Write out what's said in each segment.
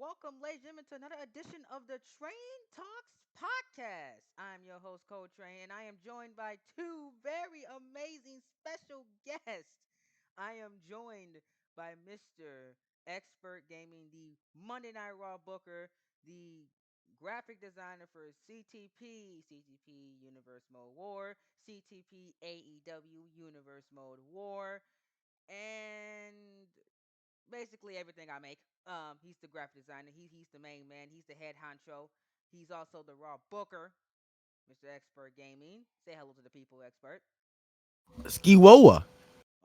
welcome, ladies and gentlemen, to another edition of the Train Talks podcast. I'm your host, Cole Train, and I am joined by two very amazing special guests. I am joined by Mr. Xpert Gaming, the Monday Night Raw Booker, the graphic designer for CTP Universe Mode War, CTP AEW Universe Mode War, and basically everything I make. He's the graphic designer. He's the main man. He's the head honcho. He's also the raw booker, Mr. Expert Gaming. Say hello to the people, Expert. Skiwoa.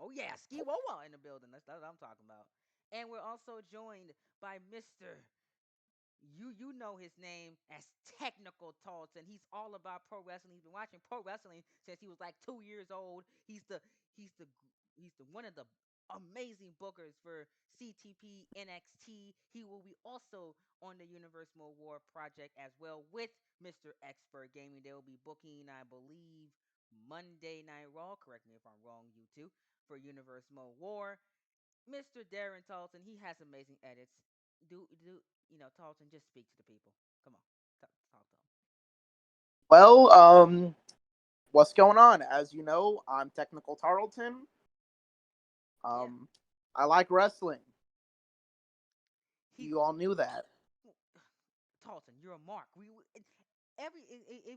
Oh yeah, Ski Wawa in the building. That's what I'm talking about. And we're also joined by Mr. You know his name as Technical Tarlton. He's all about pro wrestling. He's been watching pro wrestling since he was like 2 years old. He's the he's the one of the amazing bookers for CTP NXT. He will be also on the Universe Mode War project as well with Mr. Expert Gaming. They will be booking, I believe, Monday Night Raw. Correct me if I'm wrong, you two, for Universe Mode War. Mr. Darren Tarlton, he has amazing edits. Tarlton, just speak to the people. Come on, talk to them. Well, what's going on? As you know, I'm Technical Tarleton. Yeah, Um, I like wrestling. he's You all knew that. Tarlton. You're a mark. If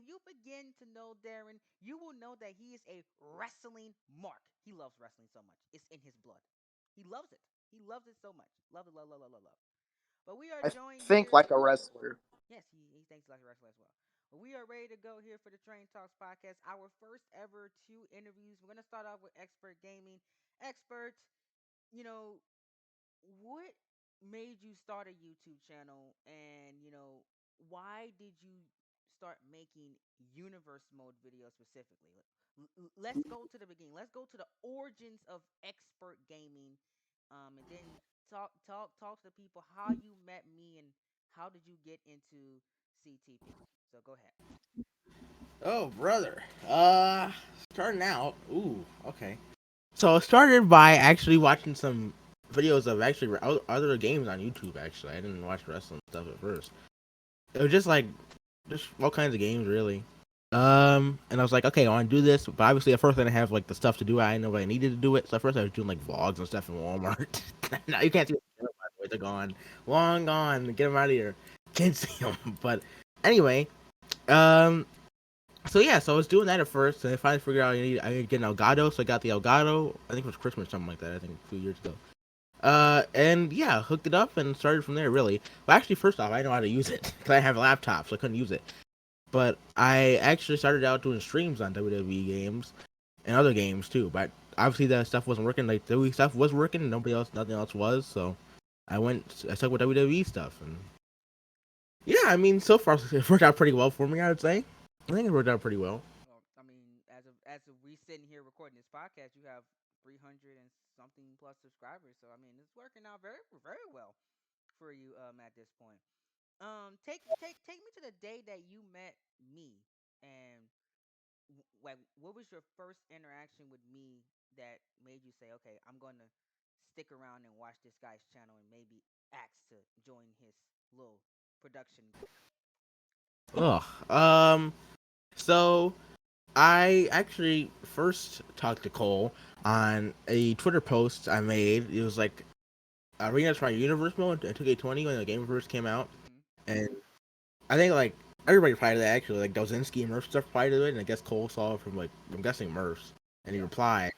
you begin to know Darren, you will know that he is a wrestling mark. He loves wrestling so much; it's in his blood. He loves it. He loves it so much. Love it, love, love, love, love, love. But we are I joined think here. like a wrestler. Yes, he thinks like a wrestler as well. But we are ready to go here for the Train Talks podcast. Our first ever two interviews. We're gonna start off with Expert Gaming. Expert, you know, what made you start a YouTube channel, and why did you start making universe mode videos specifically? Let's go to the beginning. Let's go to the origins of Expert Gaming, and then talk to people how you met me and how did you get into CTP. So go ahead. Oh, brother. Starting out. Ooh, okay. So it started by actually watching some videos of actually other games on YouTube. Actually, I didn't watch wrestling stuff at first. It was just all kinds of games, really. And I was like, okay, I want to do this, but obviously at first I didn't have like the stuff to do it. I didn't know what I needed to do it. So at first I was doing like vlogs and stuff in Walmart. Now you can't see them, by the way. They're gone, long gone. Get them out of here. Can't see them. But anyway, um, so yeah, so I was doing that at first, and I finally figured out I need to get an Elgato, so I got the Elgato. I think it was Christmas or something like that. I think a few years ago. And yeah, hooked it up and started from there. Really, well, actually, first off, I didn't know how to use it because I have a laptop, so I couldn't use it. But I actually started out doing streams on WWE games and other games too. But obviously, that stuff wasn't working. Like WWE stuff was working, and nothing else was. So I stuck with WWE stuff, and yeah, I mean, so far it worked out pretty well for me. I would say. I think it worked out pretty well. Well, I mean, as of we sitting here recording this podcast, you have 300 and something plus subscribers. So I mean, it's working out very well for you at this point. Take me to the day that you met me, and like what was your first interaction with me that made you say, okay, I'm going to stick around and watch this guy's channel and maybe ask to join his little production group. Ugh. So I actually first talked to Cole on a Twitter post I made. It was like Arenas for Universe mode in 2K20 when the game first came out, Mm-hmm. and I think like everybody applied to that actually. Like Dozinski and Murph stuff applied to it, and I guess Cole saw it from like I'm guessing Murph's, and he Yeah. replied.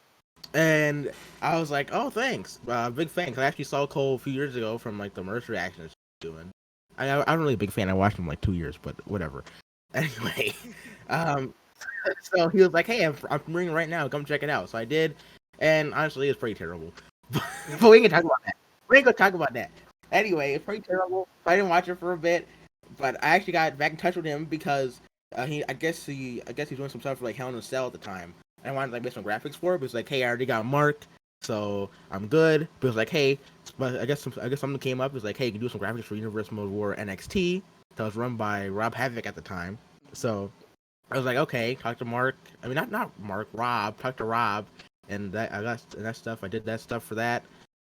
And I was like, "Oh, thanks, big fan." 'Cause I actually saw Cole a few years ago from like the Murph reactions he was doing. I'm really a big fan. I watched him like 2 years, but whatever. Anyway, um, so he was like, "Hey, I'm ringing right now. Come check it out." So I did, and honestly, it's pretty terrible. But we can talk about that. We ain't gonna talk about that. Anyway, it's pretty terrible. I didn't watch it for a bit, but I actually got back in touch with him because I guess he's doing some stuff for like Hell in a Cell at the time. I wanted to like make some graphics for it, but it's like, hey, I already got Mark, so I'm good. But it was like, hey, but I guess something came up. It was like, hey, you can do some graphics for Universe Mode War NXT. That was run by Rob Havoc at the time. Mm-hmm. So I was like, okay, talk to Mark. I mean, not Mark, Rob. Talk to Rob, and that stuff. I did that stuff for that,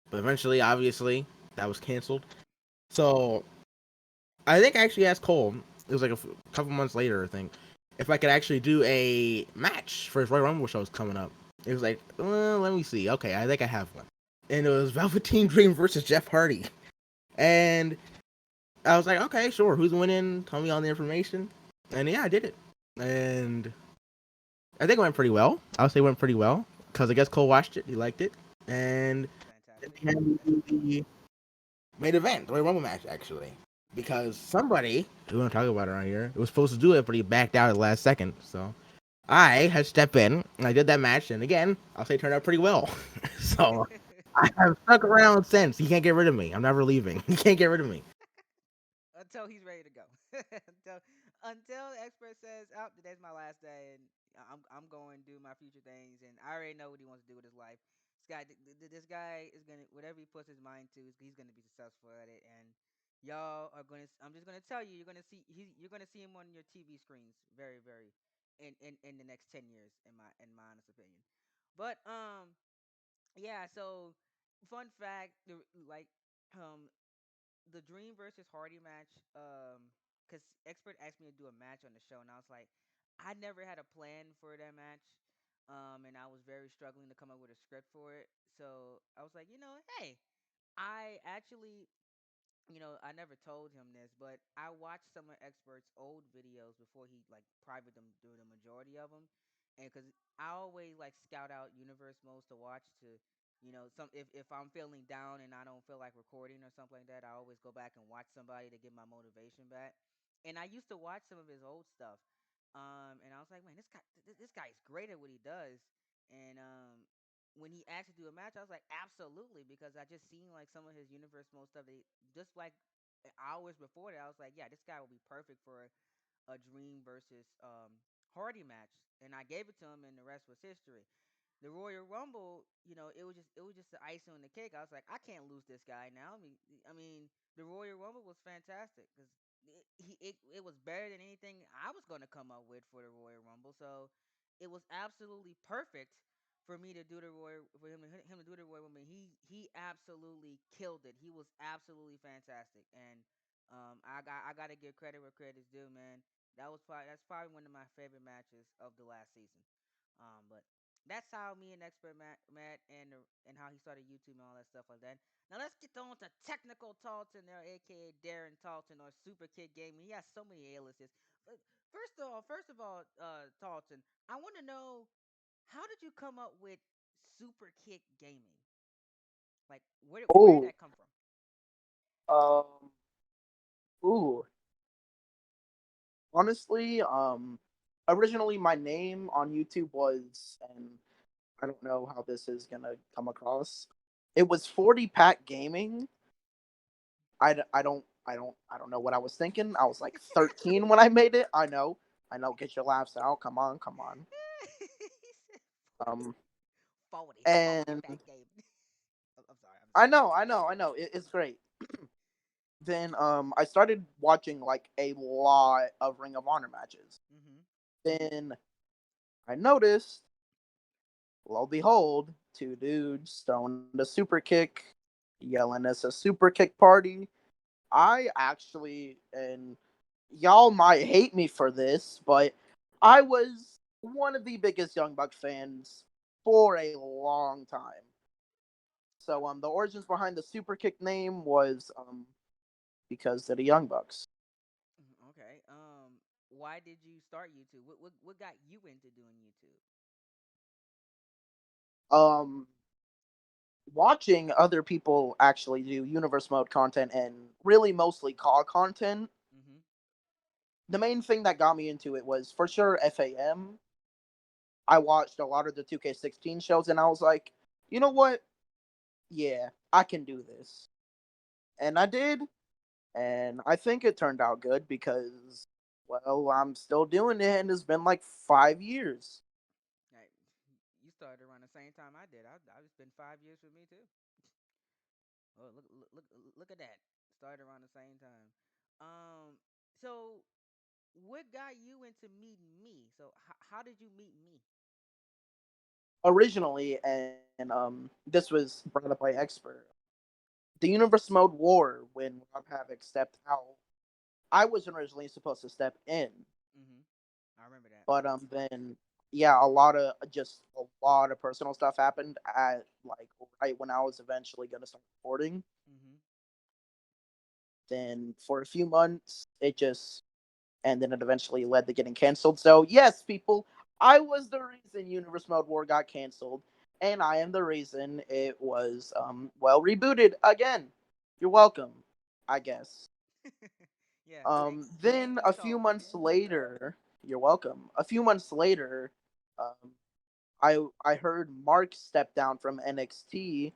but eventually, obviously, that was canceled. So I think I actually asked Cole. It was like a couple months later, I think, if I could actually do a match for his Royal Rumble shows coming up. It was like, let me see. Okay, I think I have one, and it was Velveteen Dream versus Jeff Hardy, and I was like, okay, sure. Who's winning? Tell me all the information, and yeah, I did it, and I think it went pretty well. I would say it went pretty well because I guess Cole watched it, he liked it, and then Fantastic. we had to do the main event, the Royal Rumble match, actually. Because somebody, we want to talk about it around here, was supposed to do it, but he backed out at the last second. So I had to step in, and I did that match, and again, I'll say it turned out pretty well. So I have stuck around since. He can't get rid of me. I'm never leaving. He can't get rid of me. Until he's ready to go. until the expert says, "Oh, today's my last day, and I'm going to do my future things, and I already know what he wants to do with his life." This guy is gonna whatever he puts his mind to, he's gonna be successful at it, and y'all are gonna. I'm just gonna tell you, you're gonna see him on your TV screens very, very, in the next 10 years, in my honest opinion. But yeah. So, fun fact, like the Dream versus Hardy match, because Expert asked me to do a match on the show, and I was like, I never had a plan for that match, and I was very struggling to come up with a script for it. So I was like, hey, I actually I never told him this, but I watched some of Expert's old videos before he like private them through the majority of them, and because I always like scout out universe modes to watch to, some if I'm feeling down and I don't feel like recording or something like that, I always go back and watch somebody to get my motivation back. And I used to watch some of his old stuff, and I was like, man, this guy's great at what he does, and when he asked to do a match, I was like, absolutely, because I just seen like some of his universe mode stuff. Just like hours before that, I was like, yeah, this guy will be perfect for a Dream versus Hardy match, and I gave it to him, and the rest was history. The Royal Rumble, it was just the icing on the cake. I was like, I can't lose this guy now. I mean, the Royal Rumble was fantastic because it was better than anything I was going to come up with for the Royal Rumble. So it was absolutely perfect for me to do the Royal for him to do the Royal Rumble. He absolutely killed it. He was absolutely fantastic, and I got to give credit where credit is due, man. That's probably one of my favorite matches of the last season. But that's how me and Expert met, and how he started YouTube and all that stuff like that. Now let's get on to Technical Tarlton, there, aka Darren Tarlton or Superkick Gaming. He has so many aliases. But first of all, Tarlton, I want to know, how did you come up with Superkick Gaming? Like, where did Oh, that come from? um, ooh. Honestly, originally my name on YouTube was, and I don't know how this is gonna come across. It was 40 Pack Gaming. I don't know what I was thinking. I was like 13 when I made it. I know. Get your laughs out. Come on, come on. He said 40, Um, 40 and pack game. I'm sorry. I'm being too much. I know. It's great. Then I started watching like a lot of Ring of Honor matches. Mm-hmm. Then I noticed, lo and behold, two dudes throwing the super kick, yelling it's a super kick party. I actually, and y'all might hate me for this, but I was one of the biggest Young Buck fans for a long time. So the origins behind the super kick name was because they're the Young Bucks. Okay. Why did you start YouTube? What got you into doing YouTube? Um, Watching other people actually do universe mode content and really mostly CAW content, Mm-hmm. the main thing that got me into it was for sure FAM. I watched a lot of the 2K16 shows and I was like, you know what? Yeah, I can do this. And I did. And I think it turned out good because, well, I'm still doing it and it's been like 5 years. Hey, you started around the same time I did. It's been 5 years with me too. Oh, look at that. Started around the same time. So what got you into meeting me? So how did you meet me? Originally, and this was brought up by Xpert, the universe mode war when Rob Havoc stepped out. I was originally supposed to step in, Mhm. I remember that. but then yeah, a lot of personal stuff happened at like right when I was eventually gonna start recording. Mhm. Then for a few months, and then it eventually led to getting canceled. So yes, people, I was the reason Universe Mode War got canceled, and I am the reason it was rebooted again. You're welcome, I guess. Yeah. Thank Then you, a few Tarleton. months later, you're welcome. A few months later, um, I heard Mark step down from NXT,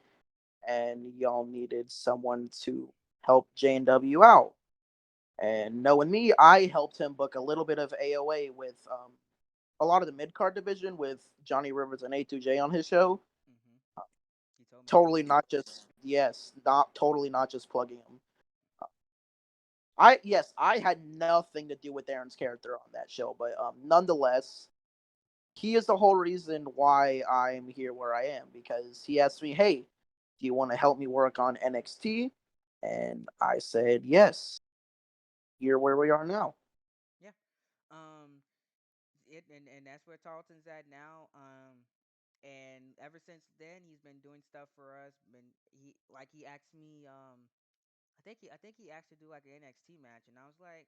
and y'all needed someone to help J&W out. And knowing me, I helped him book a little bit of AOA with a lot of the mid card division with Johnny Rivers and A2J on his show. Mhm. He told me that. Totally not just yes, not totally not just plugging him. I had nothing to do with Darren's character on that show, but nonetheless, he is the whole reason why I'm here where I am because he asked me, "Hey, do you want to help me work on NXT?" And I said yes. Here where we are now. Yeah. Um. And that's where Tarleton's at now. And ever since then, he's been doing stuff for us. He asked me. I think he asked to do like an NXT match, and I was like,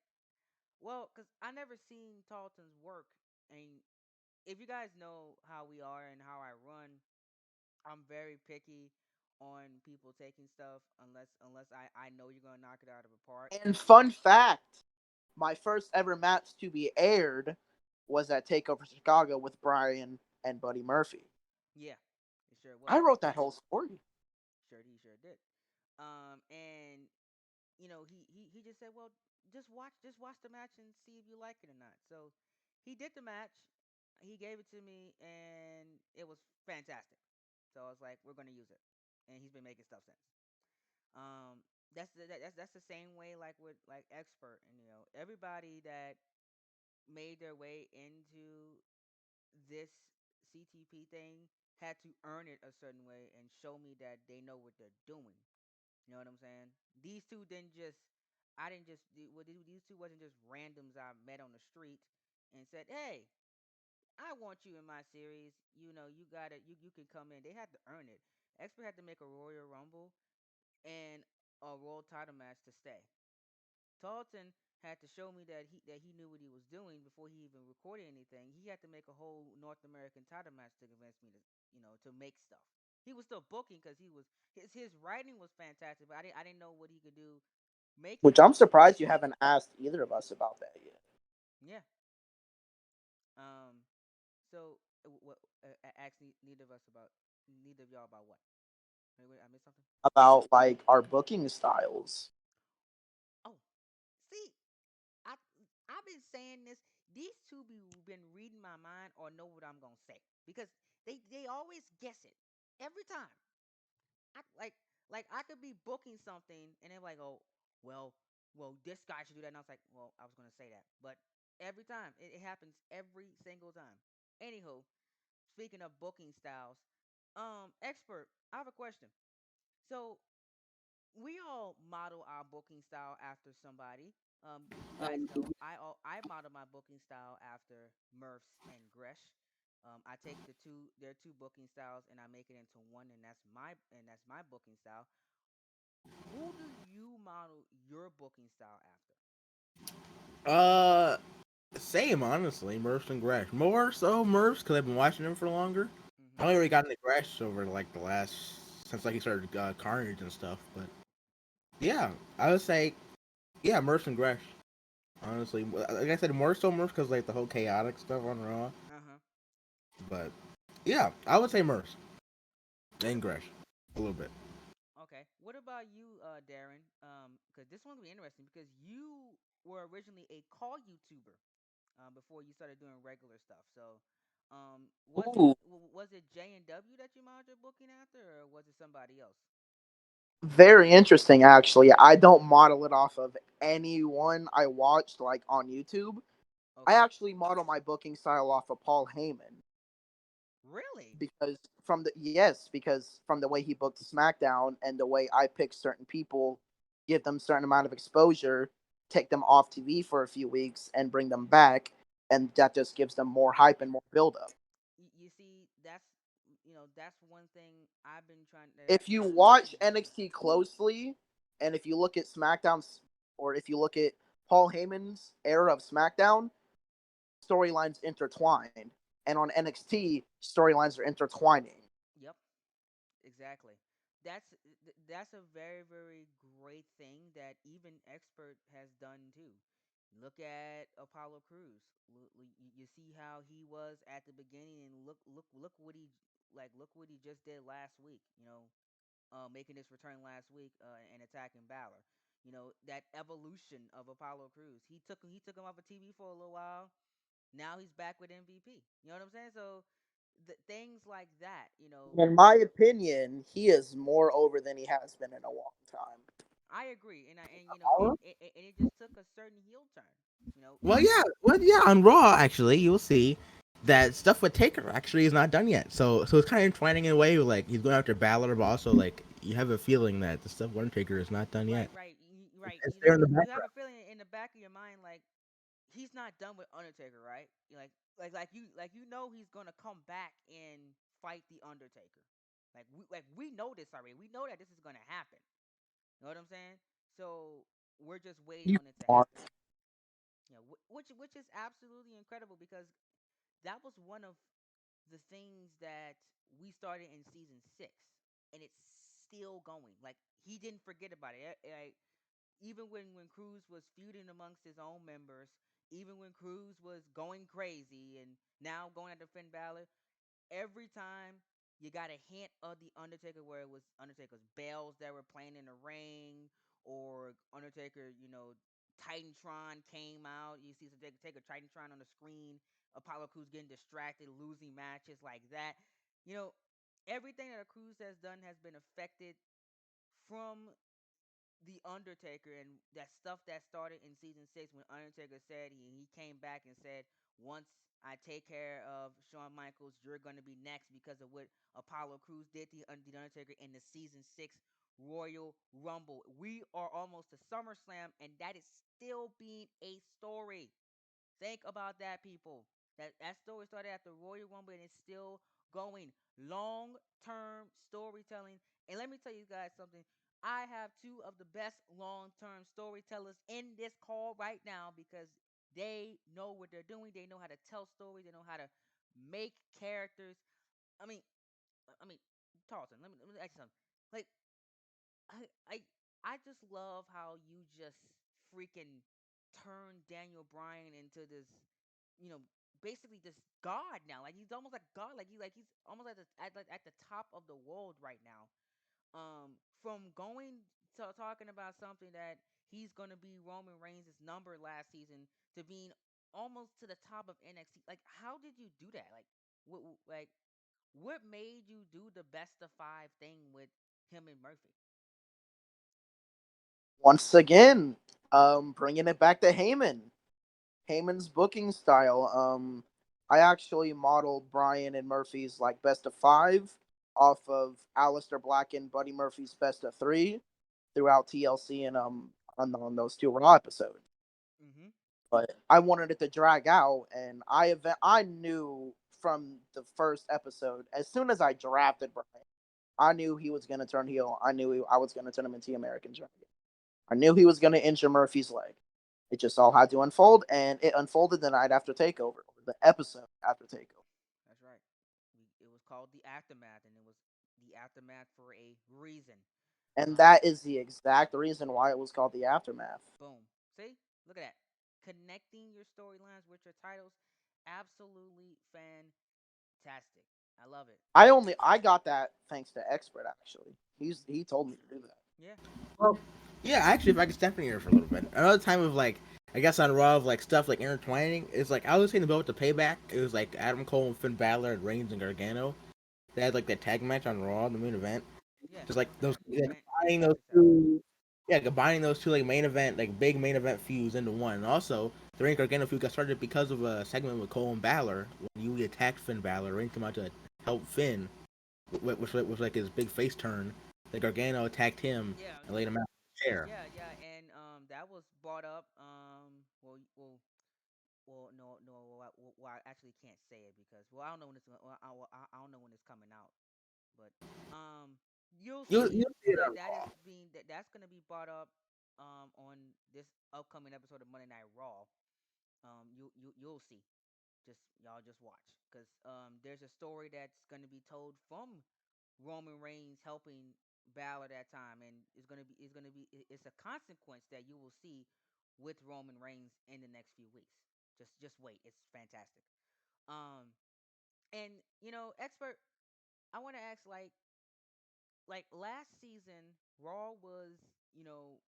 well, cause I never seen Tarleton's work, and if you guys know how we are and how I run, I'm very picky on people taking stuff unless I know you're gonna knock it out of the park. And fun fact, my first ever match to be aired was at Takeover Chicago with Brian and Buddy Murphy. Yeah, it sure I was. wrote that whole story. Sure did. And he just said, well, just watch the match and see if you like it or not. So he did the match. He gave it to me, and it was fantastic. So I was like, we're gonna use it, and he's been making stuff since. That's the same way like with like Xpert, and everybody that made their way into this CTP thing had to earn it a certain way and show me that they know what they're doing. You know what I'm saying? These two didn't just. I didn't just. Well, these two wasn't just randoms I met on the street and said, "Hey, I want you in my series. You got it. You can come in." They had to earn it. Expert had to make a Royal Rumble and a World Title match to stay. Tarleton had to show me that he knew what he was doing before he even recorded anything. He had to make a whole North American title match to convince me to make stuff. He was still booking because his writing was fantastic, but I didn't know what he could do making Which I'm stuff. surprised you haven't asked either of us about that yet. Yeah. Um. So what? Ask neither of y'all about what? Wait, I missed something. About like our booking styles. Oh, see, I I've been saying this. These two been reading my mind or know what I'm gonna say because they always guess it every time. I like I could be booking something and they're like, oh, well, this guy should do that, and I was like, well, I was gonna say that, but every time it happens every single time. Anywho, speaking of booking styles, expert, I have a question. So we all model our booking style after somebody. You guys know I model my booking style after Murph's and Gresh. I take their two booking styles and I make it into one, and that's my booking style. Who do you model your booking style after? Uh, Same honestly, Murphs and Gresh. More so Murphs because I've been watching him for longer. I Mm-hmm. only really got into Gresh over like the last since like he started Carnage and stuff. But yeah, I would say yeah, Murphs and Gresh. Honestly, like I said, more so Murphs because like the whole chaotic stuff on Raw. Uh huh. But yeah, I would say Murphs What? and Gresh a little bit. Okay. What about you, Darren? Because this one's gonna be interesting because you were originally a call YouTuber before you started doing regular stuff. So, Ooh, was it J&W that you modeled your booking after, or was it somebody else? very interesting actually. I don't model it off of anyone I watched like on YouTube. I Okay. actually model my booking style off of Paul Heyman Really? because from the way he booked SmackDown and the way I pick certain people, give them certain amount of exposure take them off TV for a few weeks and bring them back, and that just gives them more hype and more build up. You see, that's one thing I've been trying that If I've you been watch NXT closely, and if you look at SmackDown's, or if you look at Paul Heyman's era of SmackDown, storylines intertwined, and on NXT, storylines are intertwining. Yep, exactly. That's a very very great thing that even Expert has done too. Look at Apollo Cruz. You see how he was at the beginning, and look what he look what he just did last week. Making his return last week and attacking Balor. That evolution of Apollo Cruz. He took him off of TV for a little while. Now he's back with MVP. You know what I'm saying? So things like that. In my opinion, he is more over than he has been in a long time. I agree, and it just took a certain heel turn. Well, yeah. On Raw, actually, you'll see that stuff with Taker actually is not done yet. So it's kind of entwining in a way. Like he's going after Balor, but also like you have a feeling that the stuff with Undertaker is not done Right, yet. right, right. It's there in the You have background. a feeling in the back of your mind like he's not done with Undertaker, right? Like he's gonna come back and fight the Undertaker. We know this already. We know that this is gonna happen. You know what I'm saying? So we're just waiting You on it to want happen. Which is absolutely incredible because that was one of the things that we started in season 6, and it's still going. Like he didn't forget about it. Like even when Cruz was feuding amongst his own members, even when Cruz was going crazy and now going after Finn Balor, every time you got a hint of the Undertaker where it was Undertaker's bells that were playing in the ring or Undertaker, Titantron came out. You see some take a Titantron on the screen. Apollo Crews getting distracted, losing matches like that. You know, everything that a Cruz has done has been affected from the Undertaker and that stuff that started in season 6 when Undertaker said he came back and said, once I take care of Shawn Michaels, you're going to be next because of what Apollo Crews did to the Undertaker in the season 6 Royal Rumble. We are almost to SummerSlam, and that is still being a story. Think about that, people. That story started at the Royal Rumble and it's still going. Long term storytelling. And let me tell you guys something. I have two of the best long term storytellers in this call right now because they know what they're doing. They know how to tell stories. They know how to make characters. I mean, I mean, Tarlton. Let me ask you something. Like, I I I just love how you just freaking turn Daniel Bryan into this, you know, basically this god now. Like he's almost like god. He's almost at the top of the world right now. From going to talking about something that he's gonna be Roman Reigns' number last season to being almost to the top of NXT. Like, how did you do that? What made you do the best of 5 thing with him and Murphy? once again, bringing it back to Heyman. Heyman's booking style. I actually modeled Brian and Murphy's like best of 5 off of Aleister Black and Buddy Murphy's best of 3 throughout TLC and on those 2 Raw episodes. Mm-hmm. But I wanted it to drag out, and I knew from the first episode, as soon as I drafted Brian, I knew he was gonna turn heel. I was gonna turn him into the American Dragon. I knew he was gonna injure Murphy's leg. It just all had to unfold, and it unfolded the night after Takeover, or the episode after Takeover. That's right. It was called the aftermath, and it was the aftermath for a reason. And Um, that is the exact reason why it was called the Aftermath. Boom. See, look at that. Connecting your storylines with your titles, absolutely fantastic. I love it. I got that thanks to Xpert actually. He told me to do that. Yeah. Well, yeah, actually, if I could step in here for a little bit, another time of like, I guess on Raw of like stuff like intertwining is like I was saying about the payback. It was like Adam Cole and Finn Balor and Reigns and Gargano. They had like that tag match on Raw, the main event. Yeah. Just like those, yeah, combining those Fantastic tag match. two, yeah, combining those two like main event, like big main event feuds into one. And also, the Reigns Gargano feud got started because of a segment with Cole and Balor when you attacked Finn Balor. Reigns came out to help Finn, which was like his big face turn. Like Gargano attacked him Yeah. and laid him out in the chair. Yeah. Yeah. And that was brought up. No. Well, I actually can't say it because I don't know when it's I don't know when it's coming out, but you'll You see see it that on that is being that's gonna be brought up on this upcoming episode of Monday Night Raw. You'll see. Just y'all just watch because there's a story that's gonna be told from Roman Reigns helping Balor that time, and it's a consequence that you will see with Roman Reigns in the next few weeks. Just wait, it's fantastic. Um, and expert, I want to ask like last season, Raw was you know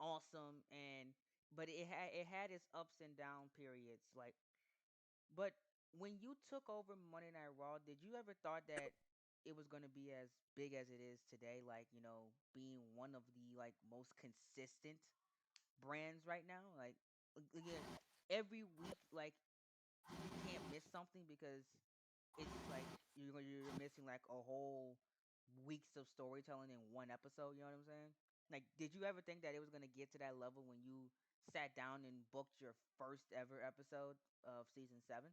awesome, and but it had its ups and down periods. But when you took over Monday Night Raw, did you ever thought that it was going to be as big as it is today? Like, being one of the like most consistent brands right now. Like, again, every week, like you can't miss something because it's like you're missing like a whole weeks of storytelling in one episode. You know what I'm saying? Like, did you ever think that it was going to get to that level when you sat down and booked your first ever episode of season 7?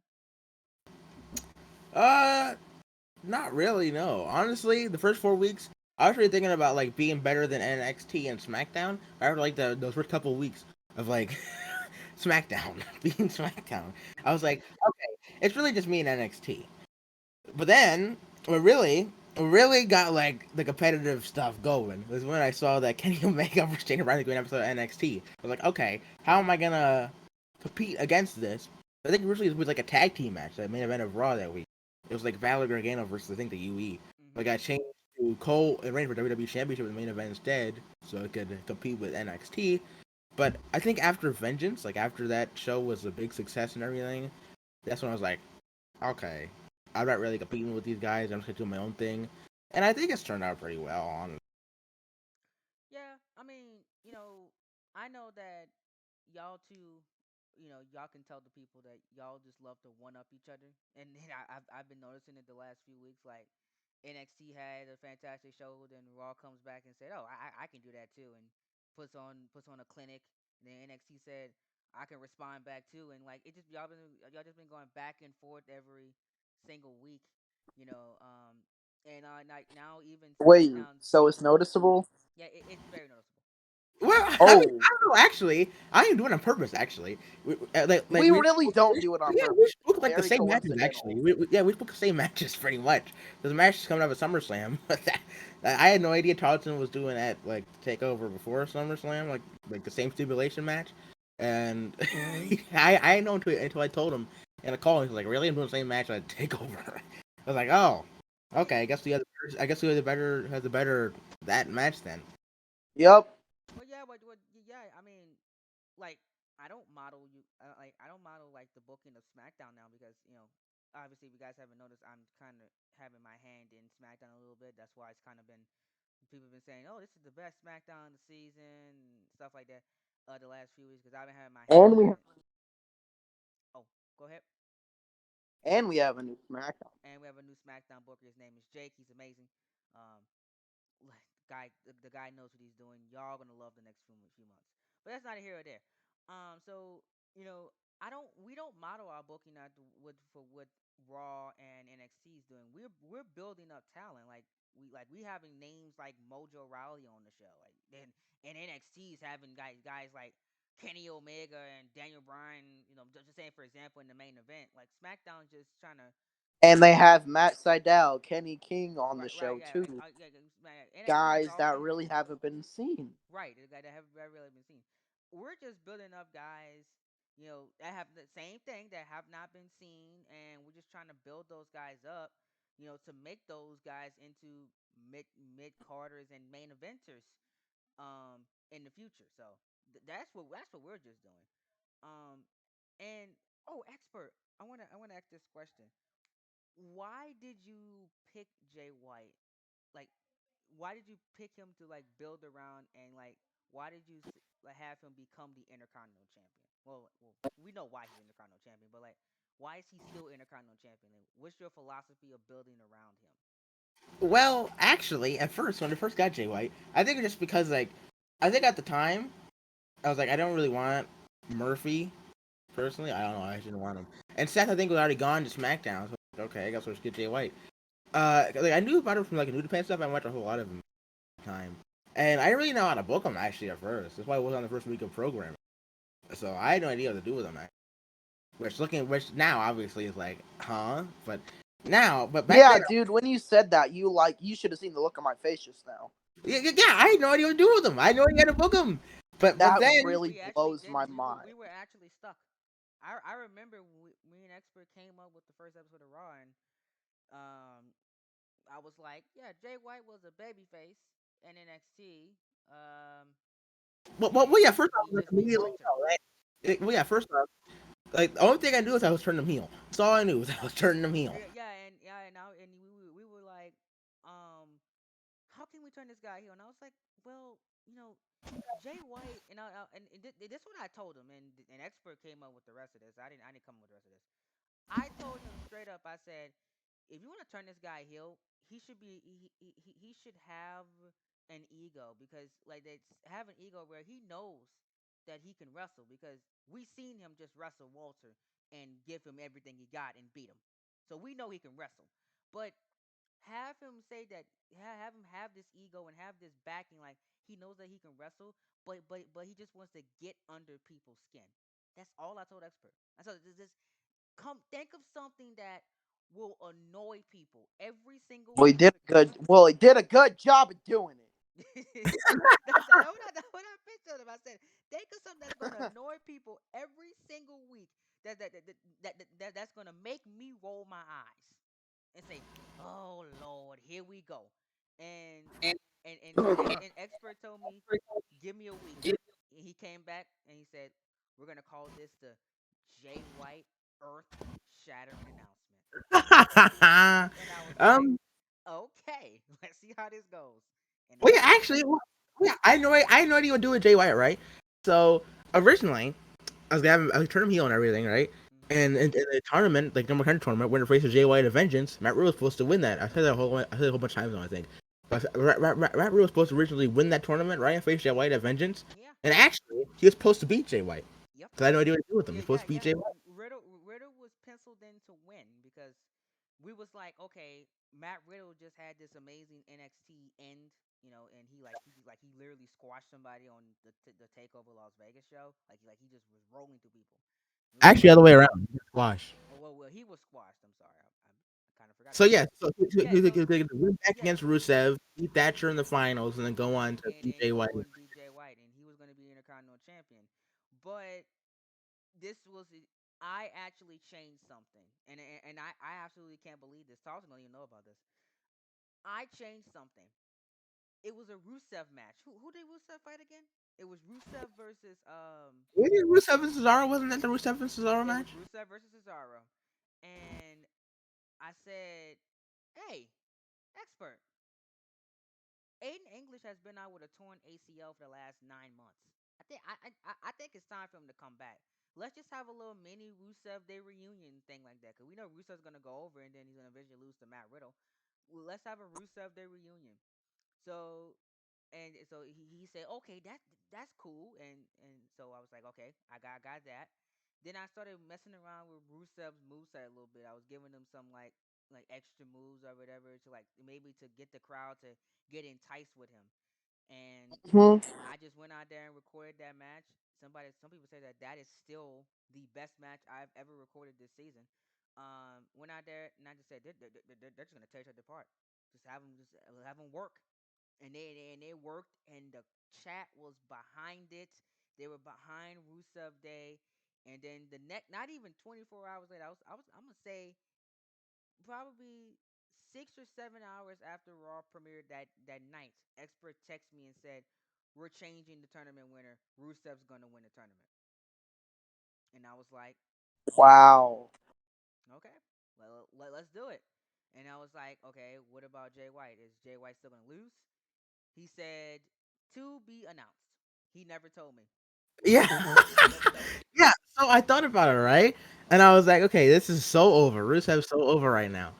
Uh, Not really. No, honestly, the first 4 weeks, I was really thinking about like being better than NXT and SmackDown. After like those first couple of weeks of like SmackDown being SmackDown, I was Mhm. like, okay, it's really just me and NXT. But then, what really got like the competitive stuff going was when I saw that Kenny Omega versus Daniel Bryan going episode of NXT. I was like, okay, how am I gonna compete against this? I think originally it was like a tag team match, that main event of Raw that week. It was like Valor Gargano versus I think the UE. But it Mhm. got changed to Cole and Reigns for WWE Championship in the main event instead, so it could compete with NXT. But I think after Vengeance, like after that show was a big success and everything, that's when I was like, okay, I'm not really competing with these guys. I'm just gonna do my own thing, and I think it's turned out pretty well. On Yeah, I mean, I know that y'all two, y'all can tell the people that y'all just love to one up each other, and then I've been noticing it the last few weeks. Like NXT had a fantastic show, then Raw comes back and said, "Oh, I can do that too," and puts on a clinic. And then NXT said, "I can respond back too," and like it just y'all just been going back and forth every single week, you know. And like now even Wait, SmackDown's so it's noticeable? yeah, it's very noticeable. well, Oh, I don't know. Actually, I didn't do it on purpose. Actually, like we really don't do it on yeah, we purpose. spoke like the Very same matches. Actually, coincidental. yeah, we spoke the same matches pretty much. There's a match coming up at SummerSlam. But I had no idea Tarlton was doing that like takeover before SummerSlam, like the same stipulation match. And I didn't know until I told him in a call. He was like, "Really? I'm doing the same match at Takeover." I was like, "Oh, okay. I guess the other better has the better that match then." Yep. Well, yeah, yeah. I mean, like, I don't model like the booking of SmackDown now because obviously, if you guys haven't noticed, I'm kind of having my hand in SmackDown a little bit. That's why it's kind of been people have been saying, "Oh, this is the best SmackDown of the season," and stuff like that. The last few weeks because I've been having my hand And in we it. Oh, go ahead. and we have a new SmackDown. And we have a new SmackDown booker. His name is Jake. He's amazing. Um, like the guy knows what he's doing. Y'all gonna love the next few months. But that's neither here or there. So I don't we don't model our booking out for what Raw and NXT is doing. We're building up talent. We having names like Mojo Rawley on the show. Like then and NXT is having guys like Kenny Omega and Daniel Bryan. Just saying for example in the main event. Like SmackDown just trying to And they have Matt Sydal, Kenny King on the right show yeah too. NXT is Guys all that really haven't been seen. right. The guy that have really been seen. We're just building up guys, that have the same thing that have not been seen, and we're just trying to build those guys up, to make those guys into mid carders and main eventers, in the future. So that's what we're just doing. Um, and expert, I wanna ask this question. Why did you pick Jay White? Like, why did you pick him to like build around and like why did you like have him become the Intercontinental Champion? Well, we know why he's Intercontinental Champion, but like, why is he still Intercontinental Champion? And what's your philosophy of building around him? Well, actually, at first when I first got Jay White, I think it's just because like I think at the time I was like, I don't really want Murphy personally. I don't know. I didn't want him. And Seth, I think, was already gone to SmackDown. So okay, I guess we'll just get Jay White. Like I knew about him from like a New Japan stuff. I watched a whole lot of him time, and I didn't really know how to book him actually at first. That's why it was on the first week of programming. So I had no idea what to do with him. Which now obviously is like, huh? But now, but back Yeah, then, dude, when you said that, you should have seen the look on my face just now. yeah, I had no idea what to do with him. I had no idea how to book him. But That then, really We actually blows didn't. my mind. We were actually stuck. I remember me and Expert came up with the first episode of Raw, and um, I was like, yeah, Jay White was a babyface in NXT, well, yeah, and first off, he like, just beat immediately, Walter. right? Well, yeah, first off, like the only thing I knew is I was turning him heel. That's all I knew was I was turning him heel. And we were like, um, how can we turn this guy heel? And I was like, well, you know, Jay White, this one I told him, and an expert came up with the rest of this. I didn't come up with the rest of this. I told him straight up. I said, if you want to turn this guy heel, he should have an ego, because like they have an ego where he knows that he can wrestle, because we seen him just wrestle Walter and give him everything he got and beat him. So we know he can wrestle. But have him say that, have him have this ego and have this backing, like he knows that he can wrestle, but he just wants to get under people's skin. That's all I told Expert. I said, just come think of something that will annoy people every single week. Well, he did a good job of doing That's what I pitched to him. I said, think of something that's gonna it. annoy people every single week. That's gonna make me roll my eyes and say, "Oh Lord, here we go." And and expert told me, "Give me a week." He came back and he said, "We're gonna call this the Jay White Earth Shattering announcement." And I was like, um, "Okay, let's see how this goes." And well, it yeah, went. actually, yeah, I had no idea what to do with Jay White, right? So originally, I was turning him heel and everything, right? Mhm. And in the tournament, like number 10 tournament, when it faces Jay White and Vengeance, Matt Riddle was supposed to win that. I said that a whole bunch of times now, I think. But Matt Riddle was supposed to originally win that tournament, right? And face Jay White at Vengeance. Yeah. And actually, he was supposed to beat Jay White. Yep. Because I had no idea what to do with him. He Yeah, was supposed yeah, to beat yeah. Jay White. Riddle was penciled in to win, because we was like, okay, Matt Riddle just had this amazing NXT end, and he literally squashed somebody on the Takeover Las Vegas show. Like he just was rolling through people. We was Actually, like, all the way around. Squash. well, he was squashed. I'm sorry, I kind of forgot So about yeah, that. so Yeah, so he win back yeah, against Rusev, beat Thatcher in the finals, and then go on to and beat then Jay White. go and beat Jay White, and he was going to be Intercontinental Champion. But this was I actually changed something, and I absolutely can't believe this. Tarlton don't even know about this. I changed something. It was a Rusev match. Who did Rusev fight again? It was Rusev versus Was it Rusev and Cesaro? Wasn't that the Rusev and Cesaro it was match? Rusev versus Cesaro, and I said, "Hey, expert, Aiden English has been out with a torn ACL for the last 9 months. I think it's time for him to come back. Let's just have a little mini Rusev Day reunion thing like that, because we know Rusev's gonna go over and then he's gonna eventually lose to Matt Riddle. Well, let's have a Rusev Day reunion." So so he said, okay, that's cool, and so I was like, okay, I got that. Then I started messing around with Rusev's moveset a little bit. I was giving him some like extra moves or whatever, to like maybe to get the crowd to get enticed with him. And Mhm. I just went out there and recorded that match. Some people say that is still the best match I've ever recorded this season. Went out there and I just said they're just gonna tear each other apart. Just have them work, and they worked, and the chat was behind it. They were behind Rusev Day, and then the next, not even 24 hours later, I'm gonna say probably 6 or 7 hours after Raw premiered that night, Expert texted me and said, "We're changing the tournament winner. Rusev's gonna win the tournament." And I was like, Wow. "Okay, let's do it." And I was like, "Okay, what about Jay White? Is Jay White still gonna lose?" He said, "To be announced." He never told me. Yeah, He never told me. yeah. So I thought about it, right? And I was like, okay, this is so over. Rusev's so over right now.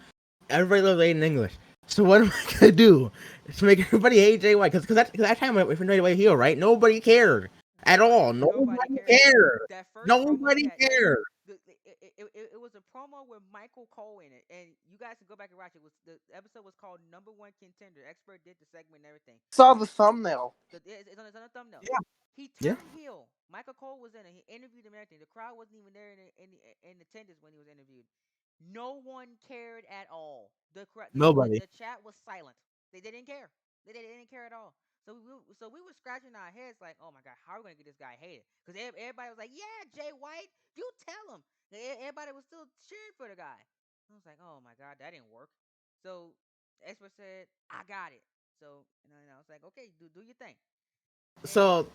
Everybody loves Aiden English. So what am I gonna do to make everybody hate Jay White? Because that time, if anybody heel, right? Nobody cared. at all. Nobody Nobody cared. cared. That first promo he Nobody had, cared. it was a promo with Michael Cole in it, and you guys can go back and watch it. Was the episode was called Number One Contender? Xpert did the segment and everything. Saw the thumbnail. It's on the thumbnail. Yeah. He Yeah. turned heel. Michael Cole was in it. He interviewed him and everything. The crowd wasn't even there in attendance when he was interviewed. No one cared at all. Nobody. The chat was silent. They didn't care. They didn't care at all. So we were scratching our heads like, oh my god, how are we gonna get this guy hated? Because everybody was like, yeah, Jay White, you tell him. Everybody was still cheering for the guy. I was like, oh my god, that didn't work. So the expert said, I got it. So I was like, okay, do your thing. And So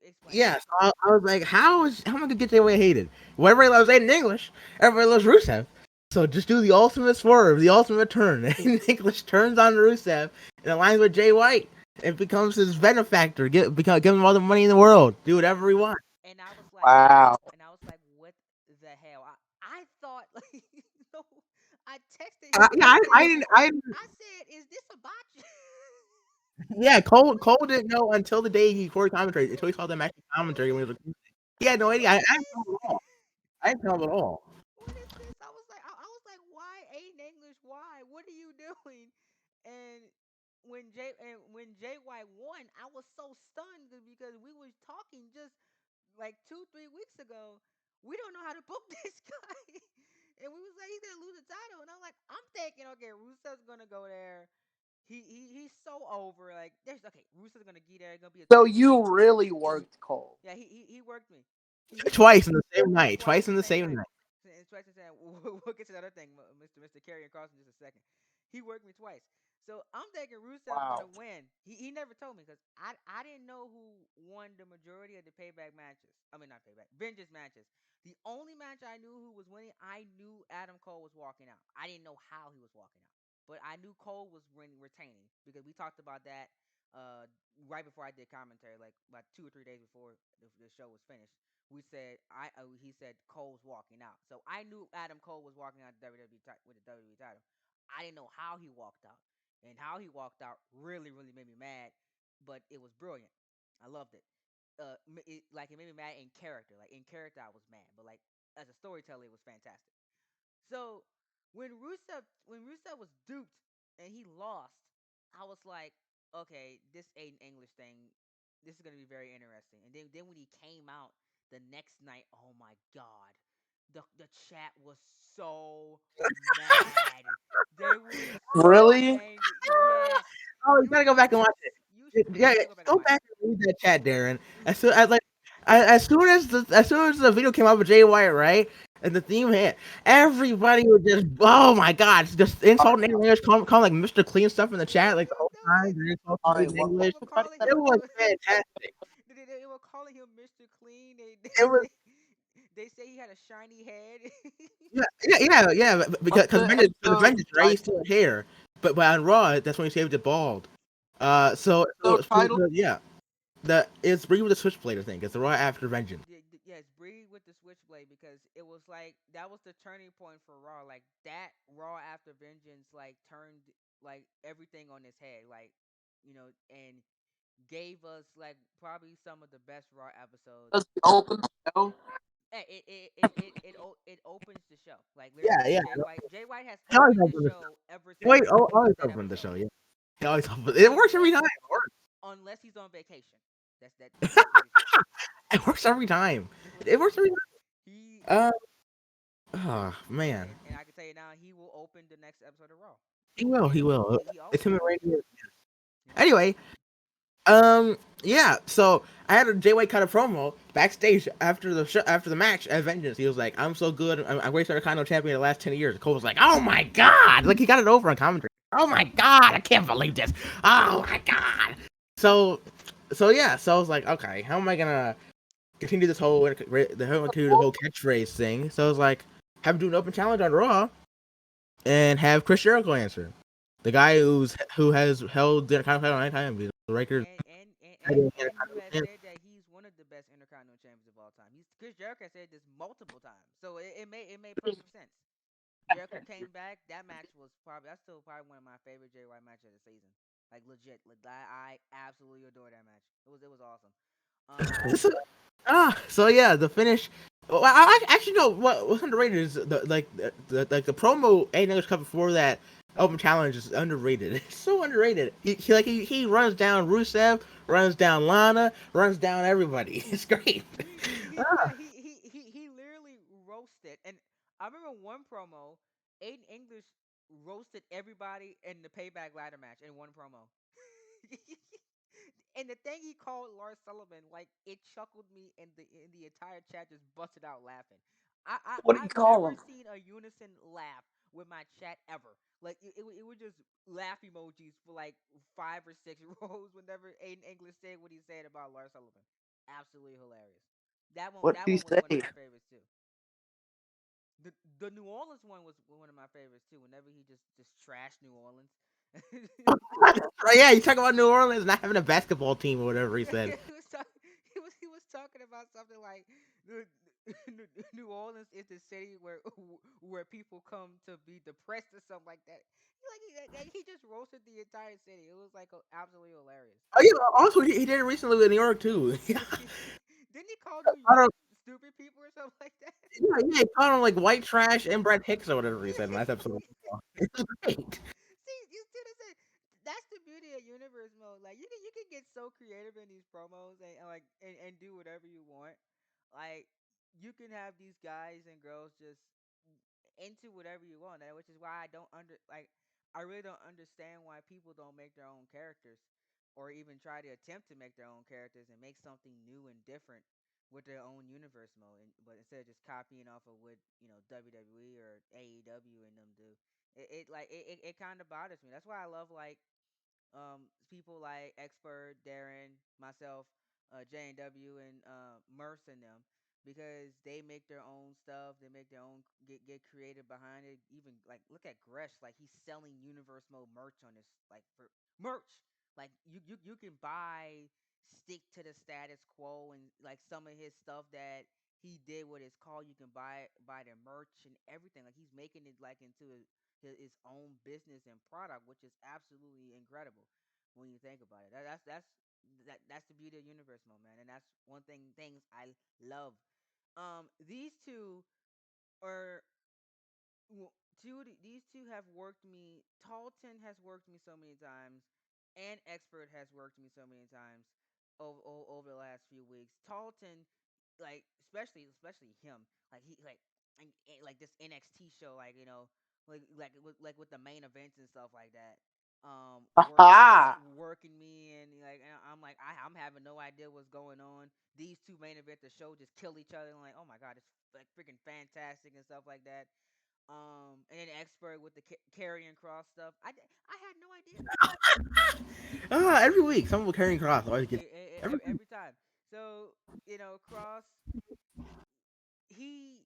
explain. yeah, so I was like, how am I gonna get their way hated? Well, everybody loves Aiden English. Everybody loves Rusev. So just do the ultimate swerve, the ultimate turn. Aiden English turns on Rusev and aligns with Jay White and becomes his benefactor. Give him all the money in the world. Do whatever he wants. And I was like, Wow. what the hell? I thought like no, I texted I, you yeah, I, guys. I didn't. I didn't. I said, is this a botch? Yeah, Cole didn't know until the day he recorded commentary. Until he saw the match commentary when he was like, he I had was no like, idea. what I is didn't tell him at this? all. I didn't tell him at all. What is this? I was like, why Aiden English? Why? What are you doing? And when Jay White won, I was so stunned because we was talking just like 2-3 weeks ago. We don't know how to book this guy, and we was like, he's gonna lose the title, and I'm like, I'm thinking, okay, Rusev's gonna go there. He's so over. Like, there's okay, Rusev's gonna get there. It's gonna be a So 2 week. you really worked Cole. Yeah, he worked me. He Twice in the same night. twice Twice in in the the same same night. night. And twice in the same. We'll get to the other thing, Mr. Karrion Cross in just a second. He worked me twice. So I'm thinking Rusev's Wow. gonna win. He never told me because I didn't know who won the majority of the payback matches. I mean not payback, vengeance matches. The only match I knew who was winning, I knew Adam Cole was walking out. I didn't know how he was walking out, but I knew Cole was retaining because we talked about that uh, right before I did commentary, like about 2 or 3 days before the show was finished. We said he said Cole's walking out, so I knew Adam Cole was walking out with the WWE title. I didn't know how he walked out, and how he walked out really made me mad, but it was brilliant. I loved it. It made me mad in character. Like in character, I was mad, but like as a storyteller, it was fantastic. So when Rusev was duped and he lost, I was like, okay, this Aiden English thing, this is gonna be very interesting. And then when he came out the next night, oh my god, the chat was so mad. They were so Really? angry. Yes, Oh, you gotta go back and watch you it. should Yeah, definitely go back and go watch back it. and read that chat, Darren. You As should soon as like, as soon as the video came out with Jay White, right, and the theme hit, everybody was just, oh my god, just All right. insulting English, calling like Mr. Clean stuff in the chat like the whole time. Dude, They're insulting All Aiden right. What they English. were credit calling that It him. was fantastic. They were calling him Mr. Clean. It was They say he had a shiny head. yeah. what's Because the Vengeance, for the episode Vengeance, right, he still had hair, but on Raw, that's when he shaved it bald. title? Yeah, the it's Brie with the Switchblade. I think it's the Raw after Vengeance. Yes, breed with the switchblade because it was like that was the turning point for Raw. Like that Raw after Vengeance like turned like everything on its head. Like and gave us like probably some of the best Raw episodes. Does he open the show? It opens the show like Yeah, literally yeah. Jay White has He always opened the opened the show ever show. Wait, since always that opened the episode show. Yeah, he always opened. It works every unless time. It works. unless he's on vacation. That's what it is. It works every time. That's what it It is. works every time. He Uh, oh man, and I can tell you now he will open the next episode of Raw. he will. And He will. he It's always him and does. Randy. He always does. Anyway, yeah. So I had a Jay White kind of promo backstage after after the match at Vengeance. He was like, "I'm so good. I'm greatest Intercontinental champion in the last 10 years." Cole was like, "Oh my god!" Like he got it over on commentary. Oh my god! I can't believe this. Oh my god. So, yeah. So I was like, okay, how am I gonna continue this whole catchphrase thing? So I was like, have him do an open challenge on Raw and have Chris Jericho answer. The guy who has held the Intercontinental title 9 times. He's the record. And who has said that he's one of the best Intercontinental champions of all time. Chris Jericho said this multiple times, so it made perfect sense. Jericho came back. That match was probably that's still probably one of my favorite Jay White matches of the season. Like legit, like I absolutely adore that match. It was awesome. Um, So yeah, the finish. Well, I actually know what's underrated is the promo A English Cup before that Open Challenge is underrated. It's so underrated. He runs down Rusev, runs down Lana, runs down everybody. It's great. he literally roasted, and I remember one promo. Aiden English roasted everybody in the Payback ladder match in one promo. And the thing he called Lars Sullivan, like it chuckled me, and the entire chat just busted out laughing. What do you I've call never him? seen a unison laugh with my chat ever. Like it was just laugh emojis for like 5 or 6 rows whenever Aiden English said what he said about Lars Sullivan. Absolutely hilarious. What That did he one was one of say? my favorites too. The New Orleans one was one of my favorites too. Whenever he just trashed New Orleans. Right, yeah, you talk about New Orleans not having a basketball team or whatever he said. He was talking about something like the, New Orleans is the city where people come to be depressed or something like that. He just roasted the entire city. It was like absolutely hilarious. Oh yeah, also he did it recently with New York too. Didn't he call New I York don't, stupid people or something like that? yeah, he called him like white trash and Brett Hicks or whatever he said in last episode. It's great. See, that's the beauty of universe mode. Like you can get so creative in these promos and do whatever you want. Like you can have these guys and girls just into whatever you want, which is why I don't I really don't understand why people don't make their own characters or even try to attempt to make their own characters and make something new and different with their own universe mode, but instead of just copying off of what WWE or AEW and them do, it kind of bothers me. That's why I love people like Xpert, Darren, myself, J&W, and Merce and them because they make their own stuff. They make their own get creative behind it. Even like look at Gresh, like he's selling Universe Mode merch on this like for merch. Like you can buy stick to the status quo and like some of his stuff that he did with his call. You can buy their merch and everything. Like he's making it like into his own business and product, which is absolutely incredible when you think about it. That's the beauty of universe mode, man, and that's one things I love. These two are well, these two have worked me. Tarlton has worked me so many times, and Xpert has worked me so many times over the last few weeks. Tarlton, like especially him, like he like this NXT show, like like with the main events and stuff like that. Aha! Working me and and I'm having no idea what's going on. These two main event the show just kill each other and like oh my god it's like freaking fantastic and stuff like that. And then Expert with the carrying cross stuff. I had no idea Every week someone will carry cross. Always gets every week. every time. So Cross he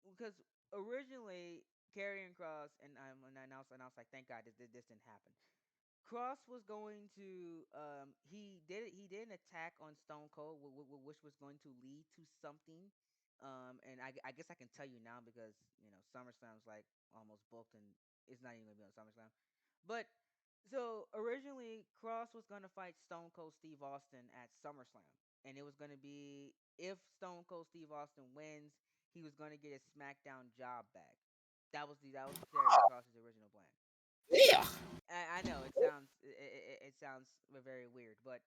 because originally carrying cross and I was like thank God this didn't happen. Cross was going to he did an attack on Stone Cold which was going to lead to something. And I guess I can tell you now because SummerSlam's like almost booked and it's not even gonna be on SummerSlam. But so originally Cross was gonna fight Stone Cold Steve Austin at SummerSlam, and it was gonna be if Stone Cold Steve Austin wins, he was gonna get his SmackDown job back. That was Karrion Cross's original plan. Yeah. I know it sounds very weird, but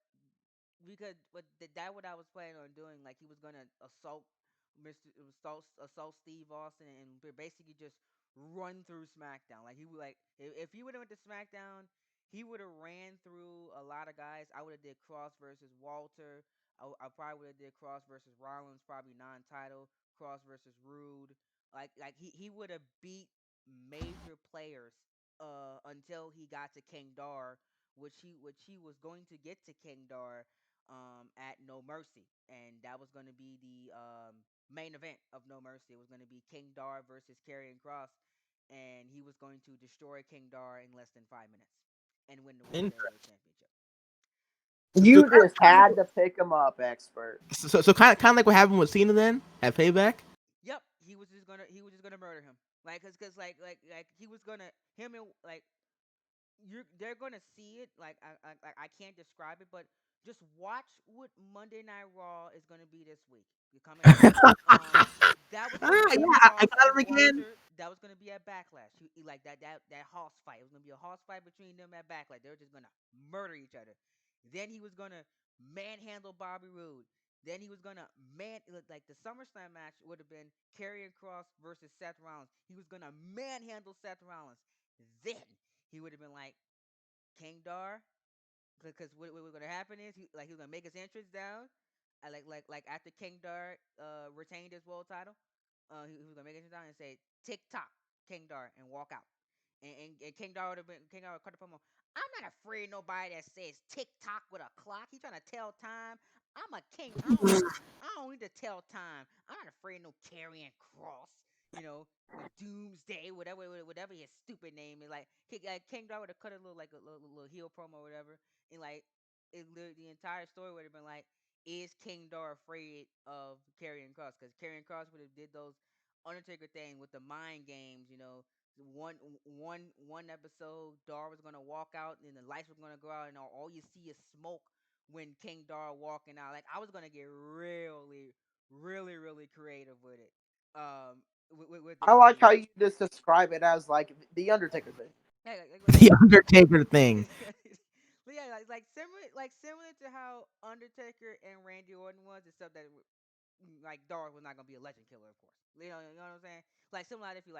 that what I was planning on doing. Like he was gonna assault Steve Austin and basically just run through SmackDown. Like he would like if he would have went to SmackDown, he would have ran through a lot of guys. I would have did Cross versus Walter. I probably would have did Cross versus Rollins, probably non-title. Cross versus Rude. He would have beat major players until he got to King Dar, which he was going to get to King Dar at No Mercy, and that was going to be the main event of No Mercy. It was going to be King Dar versus Karrion Cross, and he was going to destroy King Dar in less than 5 minutes and win the World Heavyweight Championship. So You just had to pick him up, Expert. kind of like what happened with Cena then at Payback. Yep, he was just gonna murder him, like cause like he was gonna him and like they're gonna see it. Like I can't describe it, but just watch what Monday Night Raw is gonna be this week. You're coming up. Um, that was gonna be Karrion Yeah, I Cross got and him again. Walter. That was gonna be at Backlash. Like that hoss fight. It was gonna be a hoss fight between them at Backlash. They were just gonna murder each other. Then he was gonna manhandle Bobby Roode. Then he was gonna like the SummerSlam match would have been Karrion Cross versus Seth Rollins. He was gonna manhandle Seth Rollins. Then he would have been like, King Dar, because what was gonna happen is he was gonna make his entrance down, like after King Dar retained his world title, he was gonna make his entrance down and say tick tock King Dar and walk out, and King Dar would have been King Dar would cut the promo. I'm not afraid of nobody that says tick tock with a clock. He trying to tell time. I'm a king. I don't need to tell time. I'm not afraid of no carrying cross. You know, Doomsday, whatever his stupid name is. King Dar would have cut a little little heel promo or whatever, and the entire story would have been like, is King Dar afraid of Karrion Cross? Because Karrion Cross would have did those Undertaker thing with the mind games, one one episode, Dar was gonna walk out and the lights were gonna go out, and all you see is smoke when King Dar walking out. Like I was gonna get really, really, really creative with it. With the I like gimmick. how you just describe it as like the Undertaker thing. Yeah, The Undertaker thing. but yeah, like similar to how Undertaker and Randy Orton was, except that like Dark was not gonna be a legend killer, of course. You know what I'm saying? Like similar if you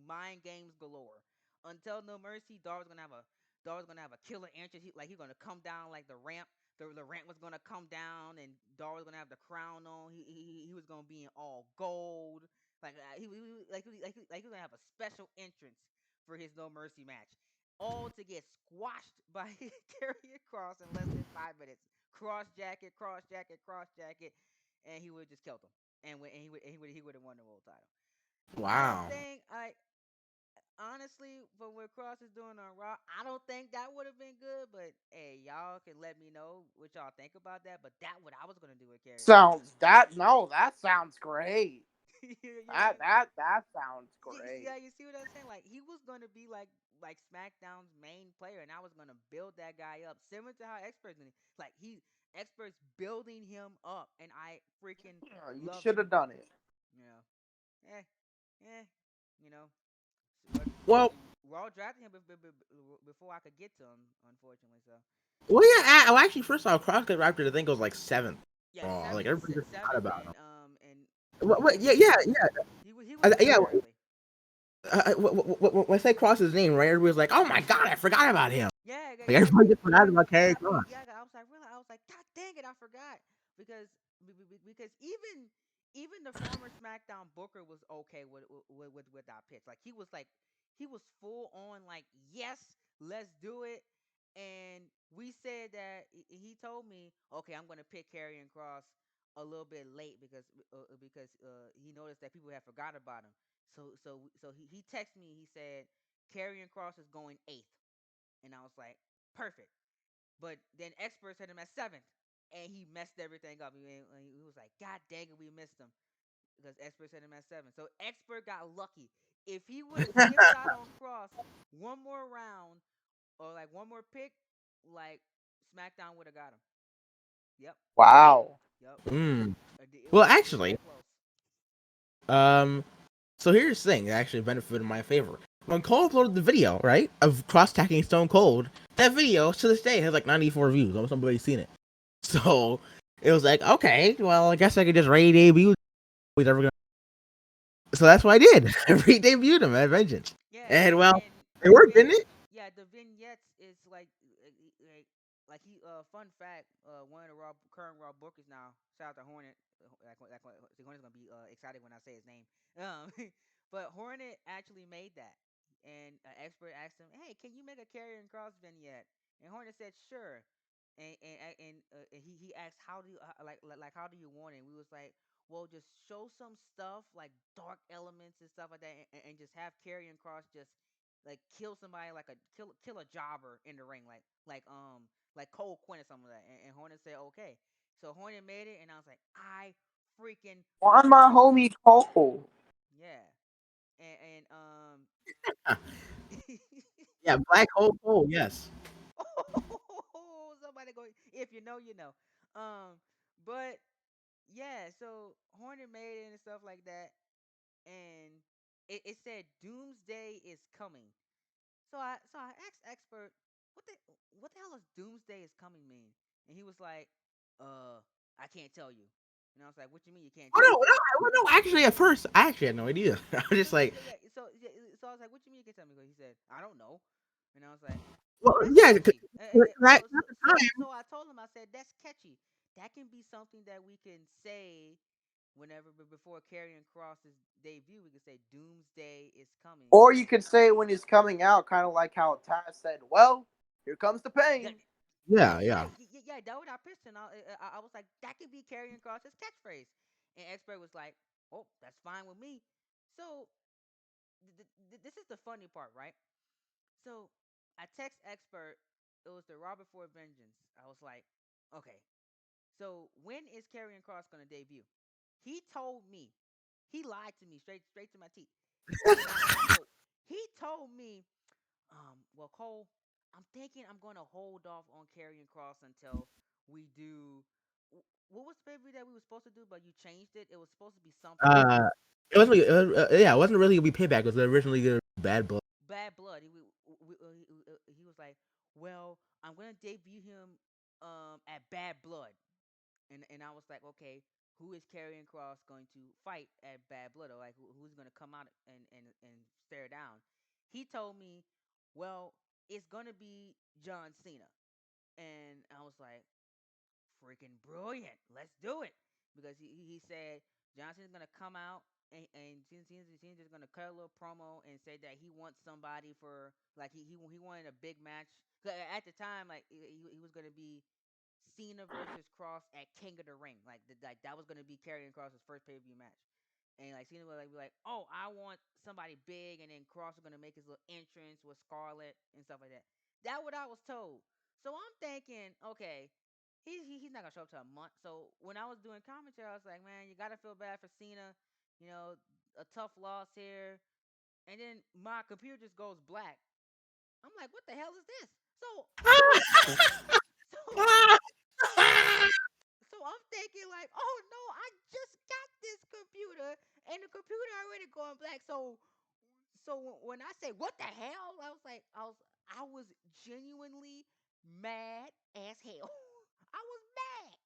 mind games galore. Until No Mercy, Dar was gonna have a killer entrance. He's gonna come down like the ramp. The ramp was gonna come down, and Dar was gonna have the crown on. He was gonna be in all gold. He was gonna have a special entrance for his No Mercy match. All to get squashed by Karrion Cross in less than 5 minutes. Cross jacket, cross jacket, and he would have just killed him, and he would have won the world title. I don't Wow. think I honestly, from what Cross is doing on Raw, I don't think that would have been good. But hey, y'all can let me know what y'all think about that. But that what I was gonna do with Karrion Cross. That sounds great. you That know, that that sounds great. yeah, you see what I'm saying? Like he was gonna be like SmackDown's main player, and I was gonna build that guy up, similar to how Expert's doing. Like Expert's building him up, and I freaking Yeah, you love should it. have done it. You know, eh, eh, you know. But Well, Raw drafted him before I could get to him, unfortunately. So well, yeah. Well, actually, first off, Cross got Raptor, I think it was like seventh. yeah, Raw. Like seventh, everybody just forgot seventh, about him. and Yeah, he yeah, yeah. he was picked Yeah. early. When I say Cross's name, right? Everybody's like, "Oh my god, I forgot about him." Yeah, yeah, Like yeah, everybody just yeah. forgot about Carrie Yeah, Cross. yeah. I was like, God dang it, I forgot because because even the former SmackDown Booker was okay with our pitch. He was full on like, yes, let's do it. And we said that he told me, okay, I'm gonna pick Karrion Cross a little bit late because he noticed that people had forgot about him. So he texted me. He said Karrion Cross is going eighth. And I was like, perfect. But then Xpert had him at seventh, and he messed everything up. He was like, God dang it, we missed him because Xpert had him at seven. So Xpert got lucky. If he would have skipped out on Cross one more round or like one more pick, like SmackDown would have got him. Yep, Wow. yep. Mm. Well, It was actually, that close. um, so here's the thing that actually benefited in my favor. When Cole uploaded the video, right, of cross tacking Stone Cold, that video to this day has like 94 views. Almost nobody's seen it. So it was like, okay, well, I guess I could just re-debut. He's ever gonna. So that's what I did. I re-debuted him at Vengeance, Yeah, and well, and it the worked, didn't it? yeah, the vignettes is like he fun fact, one of the current Raw bookers now, shout out to Hornet. Hornet's gonna be excited when I say his name. Um, but Hornet actually made that, and an expert asked him, "Hey, can you make a Karrion Cross vignette?" And Hornet said, "Sure." And he asked, "How do you like how do you want it?" And we was like, "Well, just show some stuff like dark elements and stuff like that, and just have Karrion Cross just like kill somebody like kill a jobber in the ring like Cole Quinn or something like that." And Hornet said okay. So Hornet made it, and I was like, I freaking Why my love it. homie Cole? Yeah, and Huh. Yeah, black hole. Yes. Oh, somebody go. If you know, you know. But yeah, so Hornet made it and stuff like that, and it said Doomsday is coming. So I asked Expert, what the what the hell does Doomsday is coming mean? And he was like, I can't tell you. And I was like, what you mean you can't Oh tell no, me? no, no. Actually, at first, I actually had no idea. I was So just like, so I was like, what you mean you can't tell me? He said, I don't know. And I was like, well, well, that's yeah, catchy. at the time, So I told him, I said, that's catchy. That can be something that we can say whenever before Karrion Cross's debut. We can say Doomsday is coming. Or you could say when he's coming out, kind of like how Taz said, "Well, here comes the That, pain." yeah, yeah. that what I pitched, and I was like, that could be Karrion Cross's catchphrase. And Expert was like, oh, that's fine with me. So this is the funny part, right? So I text Expert. It was the Robert Ford Vengeance. I was like, okay, so when is Karrion Cross gonna debut? He told me. He lied to me straight to my teeth. And I quote. He told me, well, Cole, I'm thinking I'm gonna hold off on Karrion Cross until we do. What was the pay-per-view that we were supposed to do, but you changed it? It was supposed to be something Uh, it wasn't. Yeah, it wasn't really gonna be payback. It was originally gonna be bad blood. Bad Blood. He was like, well, I'm gonna debut him at Bad Blood. And I was like, okay, who is Karrion Cross going to fight at Bad Blood, or like who's going to come out and stare down? He told me, well, it's going to be John Cena, and I was like, freaking brilliant, let's do it, because he said John Cena's going to come out. And Cena's just gonna cut a little promo and say that he wants somebody for like he wanted a big match. 'Cause at the time, like he was gonna be Cena versus Cross at King of the Ring. Like that was gonna be Karrion Cross's first pay per view match. And like Cena would like be like, oh, I want somebody big, and then Cross was gonna make his little entrance with Scarlett and stuff like that. That what I was told. So I'm thinking, okay, he's not gonna show up to a month. So when I was doing commentary, I was like, man, you gotta feel bad for Cena. You know, a tough loss here. And then my computer just goes black. I'm like, what the hell is this? So so so I'm thinking like, oh no, I just got this computer and the computer already going black. So when I say what the hell, I was genuinely mad as hell. I was mad.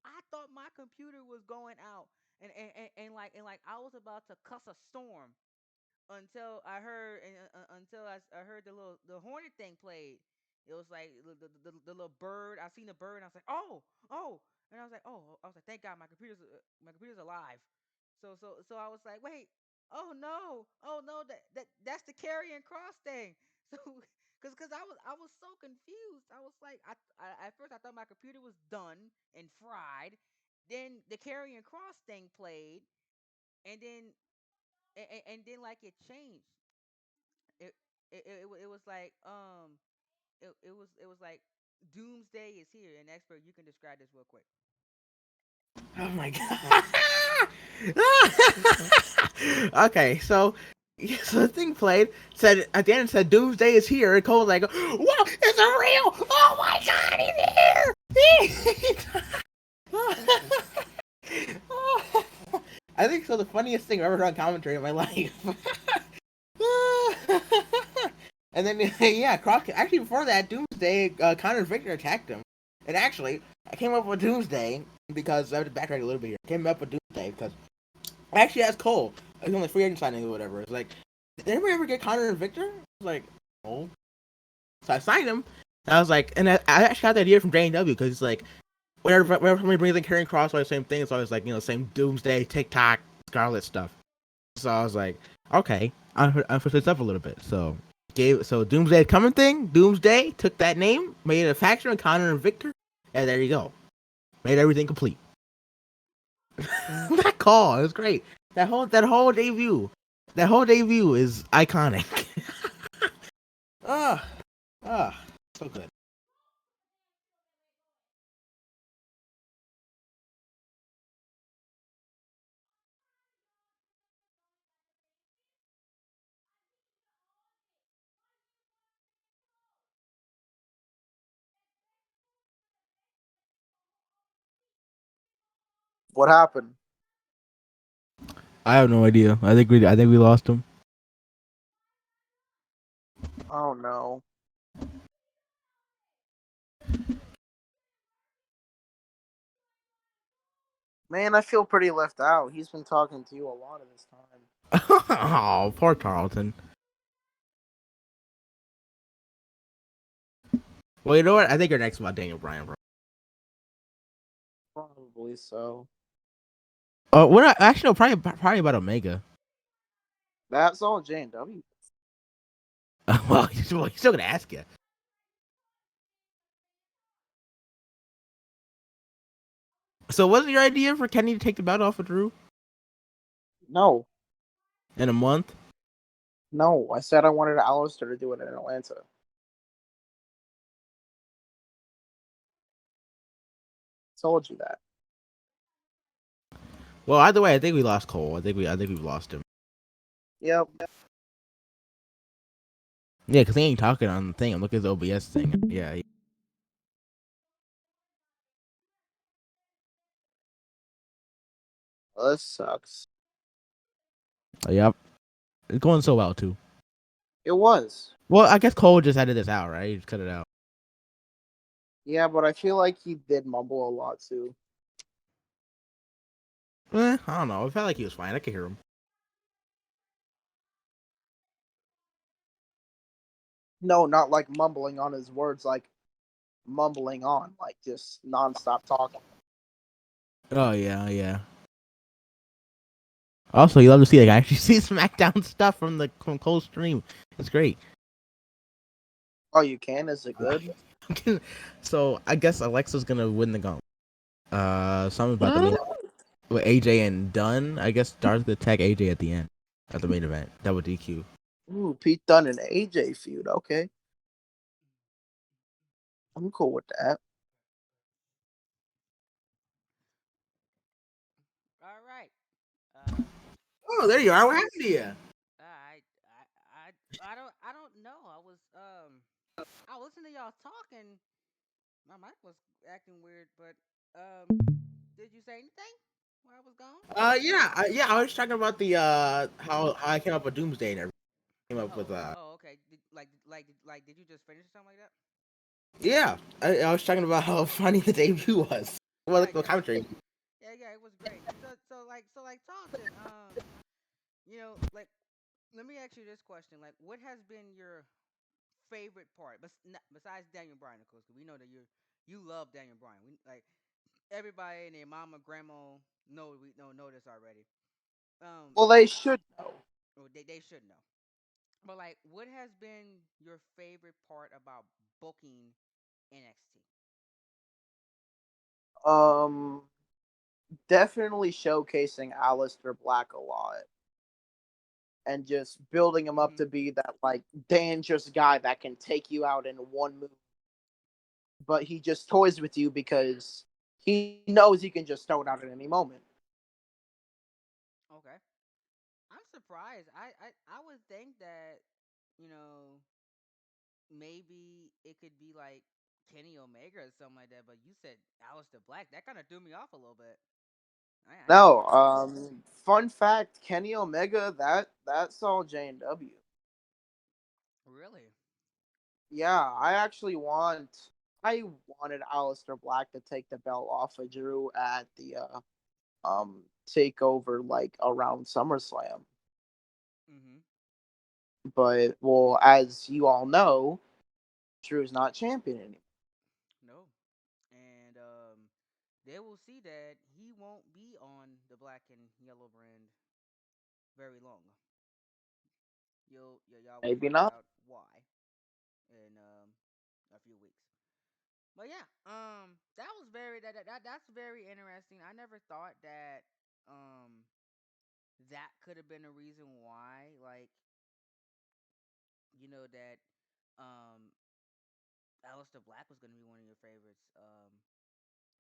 I thought my computer was going out, and I was about to cuss a storm until I heard the hornet thing played. It was like the little bird. I seen the bird, and I was like, oh, and I was like, thank God my computer's alive. So I was like, wait, oh no, that's the carrying cross thing. So because I was so confused. I was like, at first I thought my computer was done and fried. Then the carrying cross thing played, and then like it changed. It was like it was like doomsday is here. And Expert, you can describe this real quick. Oh my god. Okay, so the thing played said at the end it said Doomsday is here, and Cole was like, "Whoa, it's a real! Oh my god, he's here!" I think so. The funniest thing I've ever heard on commentary in my life. And then yeah, Croc. Actually, before that, Doomsday, Connor Victor attacked him. And actually, I came up with Doomsday because I have to backtrack a little bit here. I came up with Doomsday because I actually asked Cole. He's on the free agent signing or whatever. It's like, did anybody ever get Connor and Victor? I was like, no. So I signed him. And I was like, and I actually got the idea from JW because it's like, whenever somebody brings in Karrion Cross, the same thing. It's always like, same Doomsday, TikTok, Scarlet stuff. So I was like, okay, I switched this up a little bit. So Doomsday coming thing. Doomsday took that name, made it a faction of Connor and Victor, and there you go. Made everything complete. That call, it was great. That whole debut is iconic. Ah, so good. What happened? I have no idea. I think we lost him. Oh no. Man, I feel pretty left out. He's been talking to you a lot of this time. Oh, poor Tarlton. Well, you know what? I think you're next about Daniel Bryan, bro. Probably so. We're not actually no, probably about Omega. That's all JW. He's still gonna ask you. So, wasn't your idea for Kenny to take the belt off of Drew No, in a month? no. I said I wanted Alistair to do it in Atlanta. Told you that. Well, either way, I think we lost Cole. I think we've lost him. Yep. Yeah, because he ain't talking on the thing. I'm looking at the OBS thing. Yeah. Well, this sucks. Yep. It's going so well too. It was. Well, I guess Cole just edited this out, right? He just cut it out. Yeah, but I feel like he did mumble a lot too. I don't know. I felt like he was fine. I could hear him. No, not like mumbling on his words, like mumbling on, like just nonstop talking. Oh yeah, yeah. Also, you love to see like I actually see SmackDown stuff from Cole's stream. It's great. Oh, you can? Is it good? So I guess Alexa's gonna win the gauntlet. Something about the main with AJ and Dunn. I guess Dar's gonna tag AJ at the end at the main event. Double DQ. Ooh, Pete Dunne and AJ feud. Okay, I'm cool with that. All right. Um, Oh, there you are. What happened to you? I don't know. I was listening to y'all talking. My mic was acting weird, but did you say anything while I was gone? Yeah. I was talking about the how I came up with Doomsday and everything. Came up with Okay. Did you just finish or something like that? yeah. I was talking about how funny the debut was. Well, Yeah, the yeah, commentary. yeah. It was great. So like Tarleton, like let me ask you this question: like, what has been your favorite part, besides Daniel Bryan, of course? 'Cause we know that you love Daniel Bryan. We like everybody and their mama, grandma know this already. Um, Well, they should know. or they should know. But like, what has been your favorite part about booking NXT? Um, Definitely showcasing Alistair Black a lot and just building him up Mm-hmm. to be that like dangerous guy that can take you out in one move. But he just toys with you because he knows he can just throw it out at any moment. Okay, I'm surprised. I would think that you know maybe it could be like Kenny Omega or something like that. But you said Aleister Black. That kind of threw me off a little bit. I didn't No, expect that. fun fact, Kenny Omega, that's all J&W. Really? Yeah, I wanted Aleister Black to take the belt off of Drew at the takeover like around SummerSlam. Mm-hmm. But well, as you all know, Drew's not champion anymore. No. And they will see that he won't be on the black and yellow brand very long. Y'all will Maybe find not. out why in a few weeks. But yeah, that was that's very interesting. I never thought that um that could have been a reason why, like, that um Aleister Black was gonna be one of your favorites,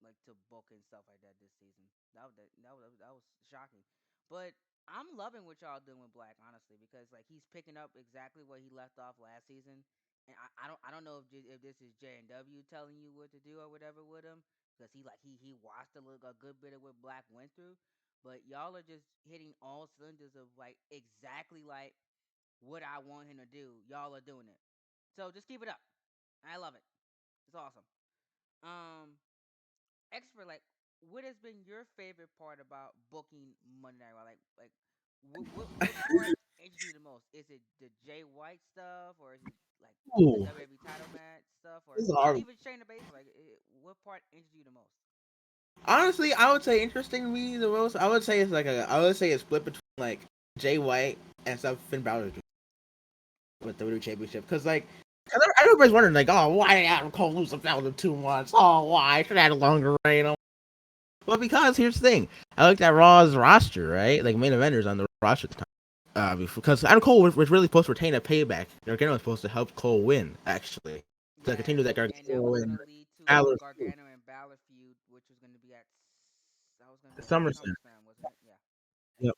like to book and stuff like that this season. That was shocking. But I'm loving what y'all doing with Black, honestly, because like he's picking up exactly where he left off last season. And I don't know if this is J and W telling you what to do or whatever with him, because he watched a good bit of what Black went through. But y'all are just hitting all cylinders of like exactly like what I want him to do. Y'all are doing it. So just keep it up. I love it. It's awesome. Um, Expert, like, what has been your favorite part about booking Monday Night Raw? Like, what part interests you the most? Is it the Jay White stuff, or is it like the Ooh, WWE title match stuff, or this is hard. even Shayna Baszler? Like, what part interests you the most? Honestly, I would say interesting to me the most. I would say it's like I would say it's split between like Jay White and stuff Finn Balor with the WWE Championship because like. Everybody's wondering, like, oh, why did Adam Cole lose the belt in 2 months? Oh, why? I should have had a longer reign. Well, because here's the thing. I looked at Raw's roster, right? Like, main eventers on the roster at the time. Because Adam Cole was really supposed to retain a payback. Gargano was supposed to help Cole win, actually. To Yeah, continue that and that Gargano was and gonna lead to a Balor feud. Gargano and Balor feud, which was gonna be that was gonna be at SummerSlam. SummerSlam, wasn't it? Yeah. Yep.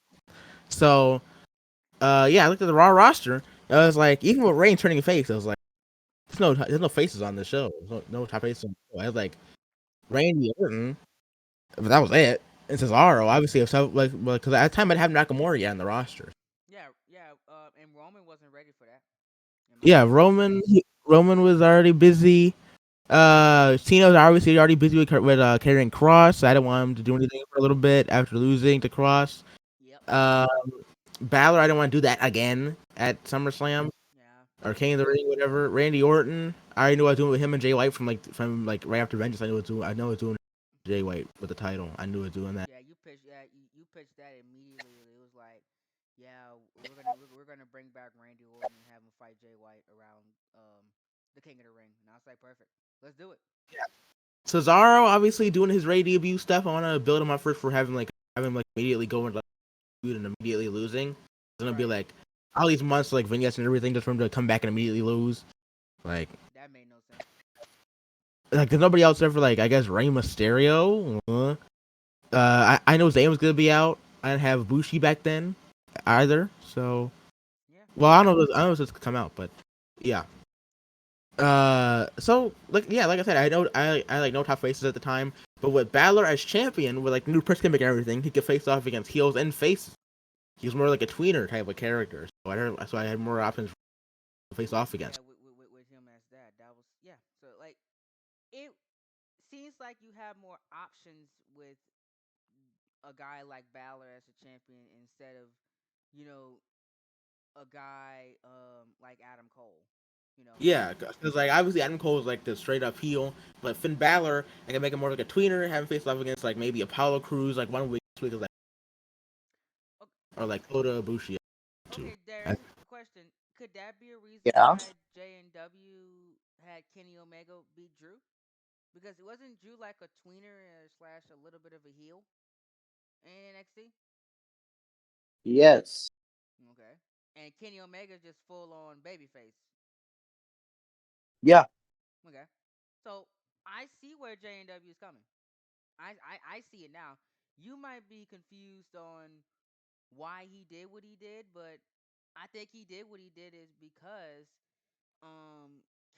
So, yeah, I looked at the Raw roster. I was like, even with Reigns turning face, I was like, there's no faces on the show. No top faces on the show. I was like, Randy Orton, but that was it. And Cesaro, obviously, if so, like, because at the time I'd have Nakamura yet on the roster. Yeah, yeah. And Roman wasn't ready for that, in my Yeah, opinion. Roman was already busy. Cena's obviously already busy with carrying Cross. So I didn't want him to do anything for a little bit after losing to Cross. Yep. Uh, Balor, I didn't want to do that again at SummerSlam Yeah. or King of the Ring, whatever. Randy Orton, I already knew I was doing with him and Jay White from right after Vengeance. I know I was doing Jay White with the title. I knew I was doing that. Yeah, you pitched. Yeah, you pitched that immediately. It was like, yeah, we're gonna bring back Randy Orton and have him fight Jay White around the King of the Ring. And I was like, perfect. Let's do it. Cesaro, obviously doing his Ray debut stuff. I want to build him up first for having immediately going like and immediately losing. It's gonna be Right. like all these months like vignettes and everything just for him to come back and immediately lose. Like That made no sense. there's nobody else there for like I guess Rey Mysterio. I know Zayn was gonna be out. I didn't have Bushi back then either. So Yeah. well I don't know if it's come out, but yeah. So like yeah, like I said, I like no top faces at the time, but with Balor as champion with like new press gimmick and everything, he could face off against heels and faces. He was more like a tweener type of character, so I had more options to face off Yeah. against. With him as that was yeah. So like it seems like you have more options with a guy like Balor as a champion instead of you know a guy like Adam Cole. You know. Yeah, because like obviously Adam Cole is like the straight up heel, but Finn Balor I can make him more like a tweener, have him face off against like maybe Apollo Crews like one week, this week is like or like Kota Ibushi too. Okay, I- Darren, question. Could that be a reason Yeah. why J&W had Kenny Omega beat Drew? Because it wasn't Drew like a tweener slash a little bit of a heel in NXT? Yes. Okay. And Kenny Omega just full on babyface. Yeah. Okay. So I see where J&W is coming. I see it now. You might be confused on why he did what he did, but I think he did what he did is because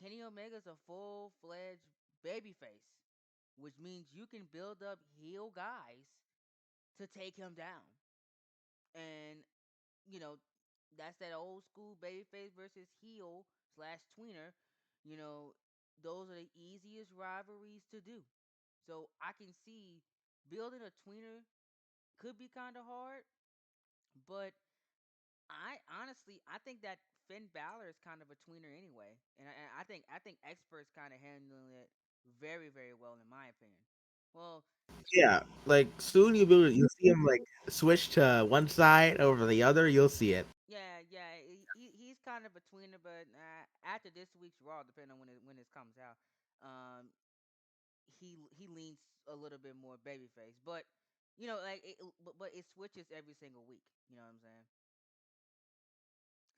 Kenny Omega's a full fledged babyface, which means you can build up heel guys to take him down. And you know, that's that old school babyface versus heel slash tweener. You know, those are the easiest rivalries to do. So I can see building a tweener could be kind of hard, but I honestly I think that Finn Balor is kind of a tweener anyway, and I think experts kind of handling it very well in my opinion. Well, yeah, like soon you'll see him like switch to one side over the other. You'll see it. yeah, he's kind of a tweener, but after this week's Raw, depending on when this comes out, um, he leans a little bit more babyface, but you know, like but it switches every single week. You know what I'm saying?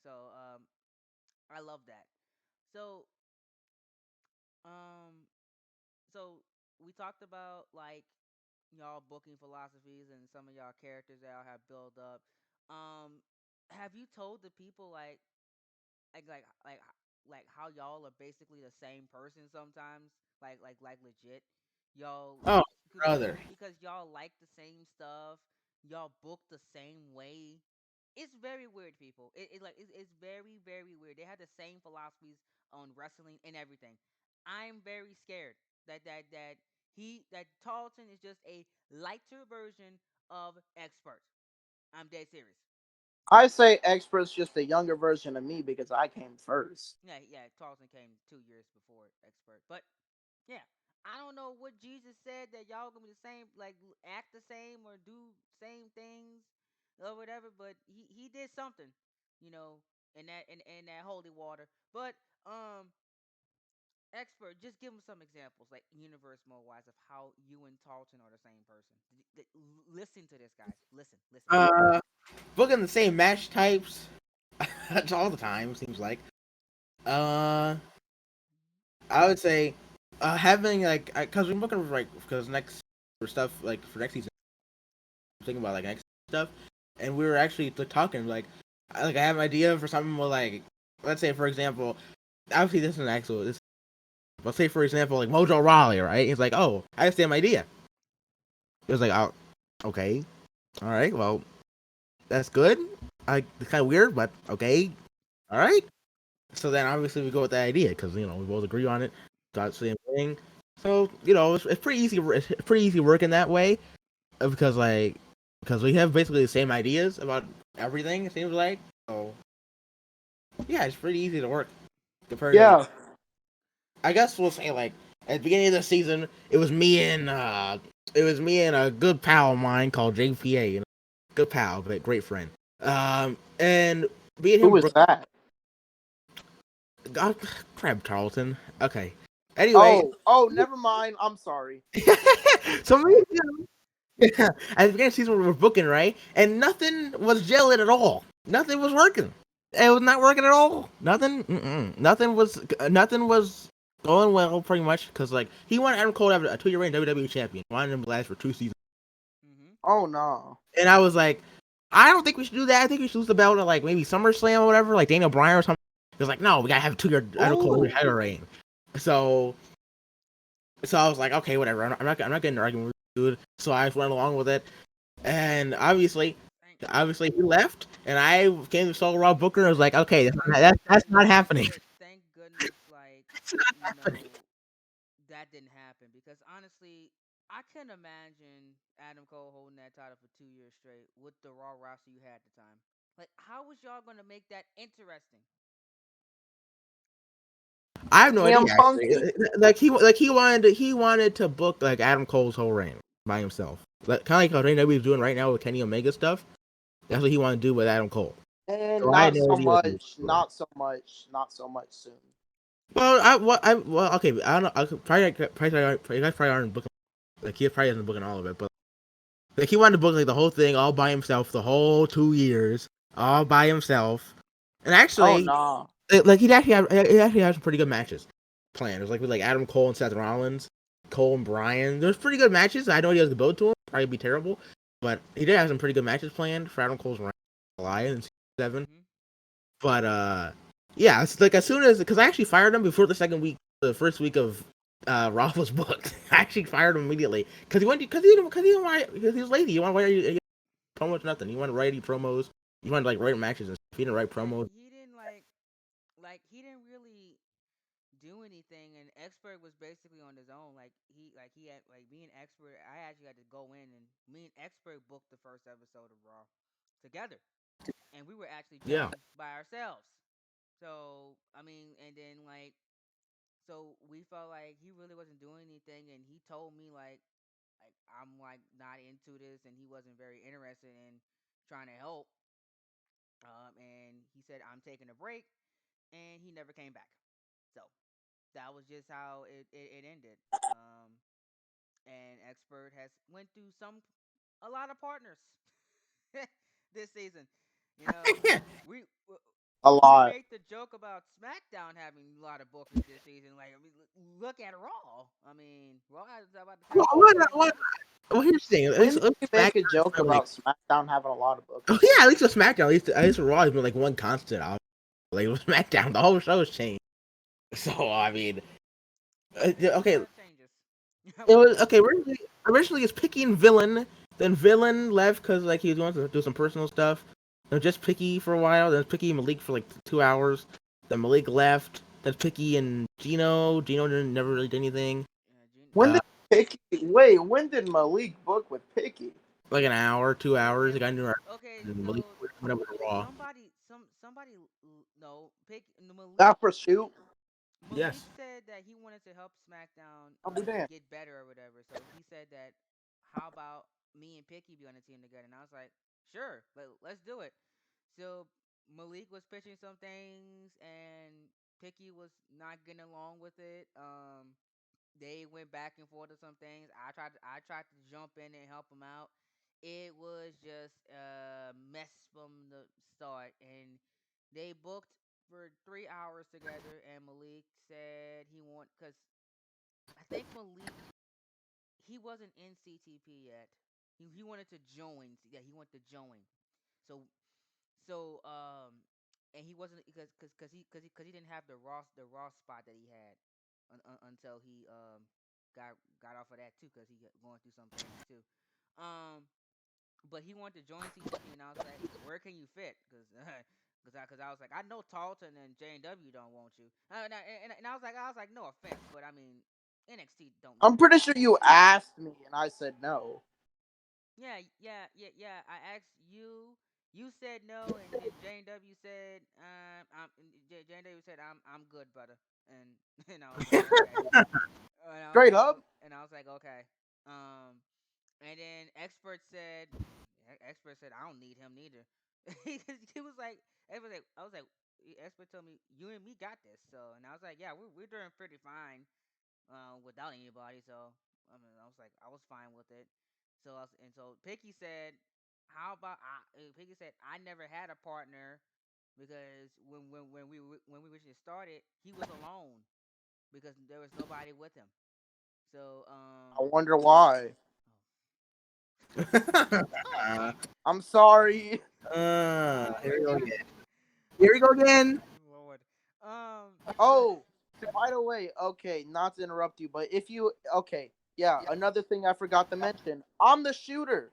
So I love that. So um, so we talked about like y'all booking philosophies and some of y'all characters that y'all have built up. Um, have you told the people like like like how y'all are basically the same person sometimes? Like legit. Y'all, Oh, because brother. y'all like the same stuff. Y'all book the same way. It's very weird, people. It's very weird. They have the same philosophies on wrestling and everything. I'm very scared that Tarlton is just a lighter version of Expert. I'm dead serious. I say Expert's just a younger version of me because I came first. Yeah, yeah. Tarlton came 2 years before Expert, but yeah, I don't know what Jesus said that y'all gonna be the same, like act the same or do same things or whatever. But he did something, you know, in that holy water. But Expert, just give him some examples, like universe mode wise, of how you and Tarleton are the same person. Listen to this, guys. Listen, listen. Uh, booking the same match types. That's all the time. Seems like. Uh, I would say, having like, cause we're looking for like, cause next for stuff like for next season, I'm thinking about like next stuff, and we were actually talking like, I have an idea for something with like, let's say for example, obviously this is an actual this. Let's say for example like Mojo Rawley, right? He's like, oh, I have the same idea. It was like, oh, okay, all right, well, that's good. It's kind of weird, but okay, all right. So then obviously we go with that idea because we both agree on it. Got the same thing. So it's pretty easy. It's pretty easy working that way because we have basically the same ideas about everything. It seems like so. Yeah, it's pretty easy to work compared to. Yeah. I guess we'll say like at the beginning of the season, it was me and a good pal of mine called JPA. Good pal, but great friend. And me and Who him, is that? God, crap, Tarleton. Okay. Anyway, Oh, never mind. I'm sorry. so me and him, yeah, at the beginning of the season we were booking right, and nothing was gelling at all. Nothing was working. It was not working at all. Nothing was going well pretty much because like he wanted Adam Cole to have a 2-year reign WWE champion. Wanted him to last for 2 seasons, Mm-hmm. Oh no. and I was like, I don't think we should do that. I think we should lose the belt at like maybe SummerSlam or whatever, like Daniel Bryan or something. He was like, no, we gotta have a 2-year Adam Cole Ooh. title reign. So I was like, okay, whatever. I'm not getting an argument with this dude. So I just went along with it, and Thank obviously he left, and I came to Solo Raw Booker. And I was like, okay, that's not goodness, happening. thank goodness, like It's not you happening. know that didn't happen because honestly, I couldn't imagine Adam Cole holding that title for 2 years straight with the Raw roster you had at the time. Like, how was y'all gonna make that interesting? I have no idea CM Punk. actually. He wanted to book like Adam Cole's whole reign by himself, like, kind of like how WWE is doing right now with Kenny Omega stuff. That's what he wanted to do with Adam Cole. And So I had not no so idea what he was much, doing. not so much soon. Well, okay, I don't know. I could probably you guys probably aren't booking like he probably isn't booking all of it, but like he wanted to book like the whole thing all by himself, the whole 2 years all by himself, and Oh actually, no. like he actually had some pretty good matches planned. It was like with like Adam Cole and Seth Rollins, Cole and Bryan. There's pretty good matches. I know he has to build to them, probably be terrible, but he did have some pretty good matches planned for Adam Cole's Ryan July in season 7. Mm-hmm. But yeah, it's like as soon as because I actually fired him before the first week of Raw was booked. I actually fired him immediately because he was lazy. He wanted to write promos, nothing. He wanted to write any promos. He wanted to like write matches and stuff. He didn't write Yeah, promos. he didn't he didn't really do anything, and Expert was basically on his own. He had like me and Expert. I actually had to go in, and me and Expert booked the first episode of Raw together, and we were actually Yeah, judging by ourselves. So I mean, and then so we felt like he really wasn't doing anything, and he told me like I'm like not into this, and he wasn't very interested in trying to help. And he said I'm taking a break, and he never came back. So that was just how it ended. And Expert has went through a lot of partners this season. You know, yeah. we A we lot. make the joke about SmackDown having a lot of bookers this season. Like, I mean, look at Raw. I mean, Raw has about the Well, same bookers as well. here's the thing. When did Let's you make a SmackDown joke for like about SmackDown having a lot of oh bookers? yeah, at least with SmackDown, at least Raw has been like one constant. Like with SmackDown, the whole show has changed. So I mean, They okay, love changes. It What was happened? okay. Originally, it's Picky and Villain. Then Villain left because like he was wanting to do some personal stuff. Then just Picky for a while. Then Picky and Malik for like 2 hours. Then Malik left. Then Picky and Gino. Gino didn't never really did anything. Yeah, When Uh, did Picky? Wait, when did Malik book with Picky? like an hour, 2 hours. it He got was into our okay. and Malik So went over to Raw. somebody no pick Malik. That for shoot. Malik Yes. said that he wanted to help SmackDown I'll be damned. get better or whatever. So he said that how about me and Picky be on the team together? And I was like, sure, let's do it. So Malik was pitching some things, and Picky was not getting along with it. They went back and forth on some things. I tried to jump in and help him out. It was just a mess from the start, and they booked for 3 hours together. And Malik said he want because I think Malik he wasn't in CTP yet. He wanted to join. Yeah, he wanted to join. So and he wasn't because he didn't have the Raw spot that he had until he got off of that too because he going through some things too. Um, but he wanted to join CTP and I was like, where can you fit? Because I was like, I know Tarlton and J&W don't want you. And I was like, no offense, but I mean, NXT don't I'm need pretty me. sure you asked me, and I said no. Yeah. I asked you. You said no, and then Jane W said, Jane W said, I'm good, brother, and and I was like, okay, Straight up. and I was like, okay, um, and then expert said, I don't need him neither. He was like, expert told me you and me got this, so, and I was like, yeah, we're doing pretty fine without anybody. So I mean, I was fine with it. So Picky said, "How about Picky said I never had a partner because when we originally started, he was alone because there was nobody with him. So I wonder why. oh, I'm sorry. Here we go oh, again. Here we go again. Lord. Um. So Oh, by the way, okay, not to interrupt you, but if you okay, yeah, another thing I forgot to mention. I'm the shooter.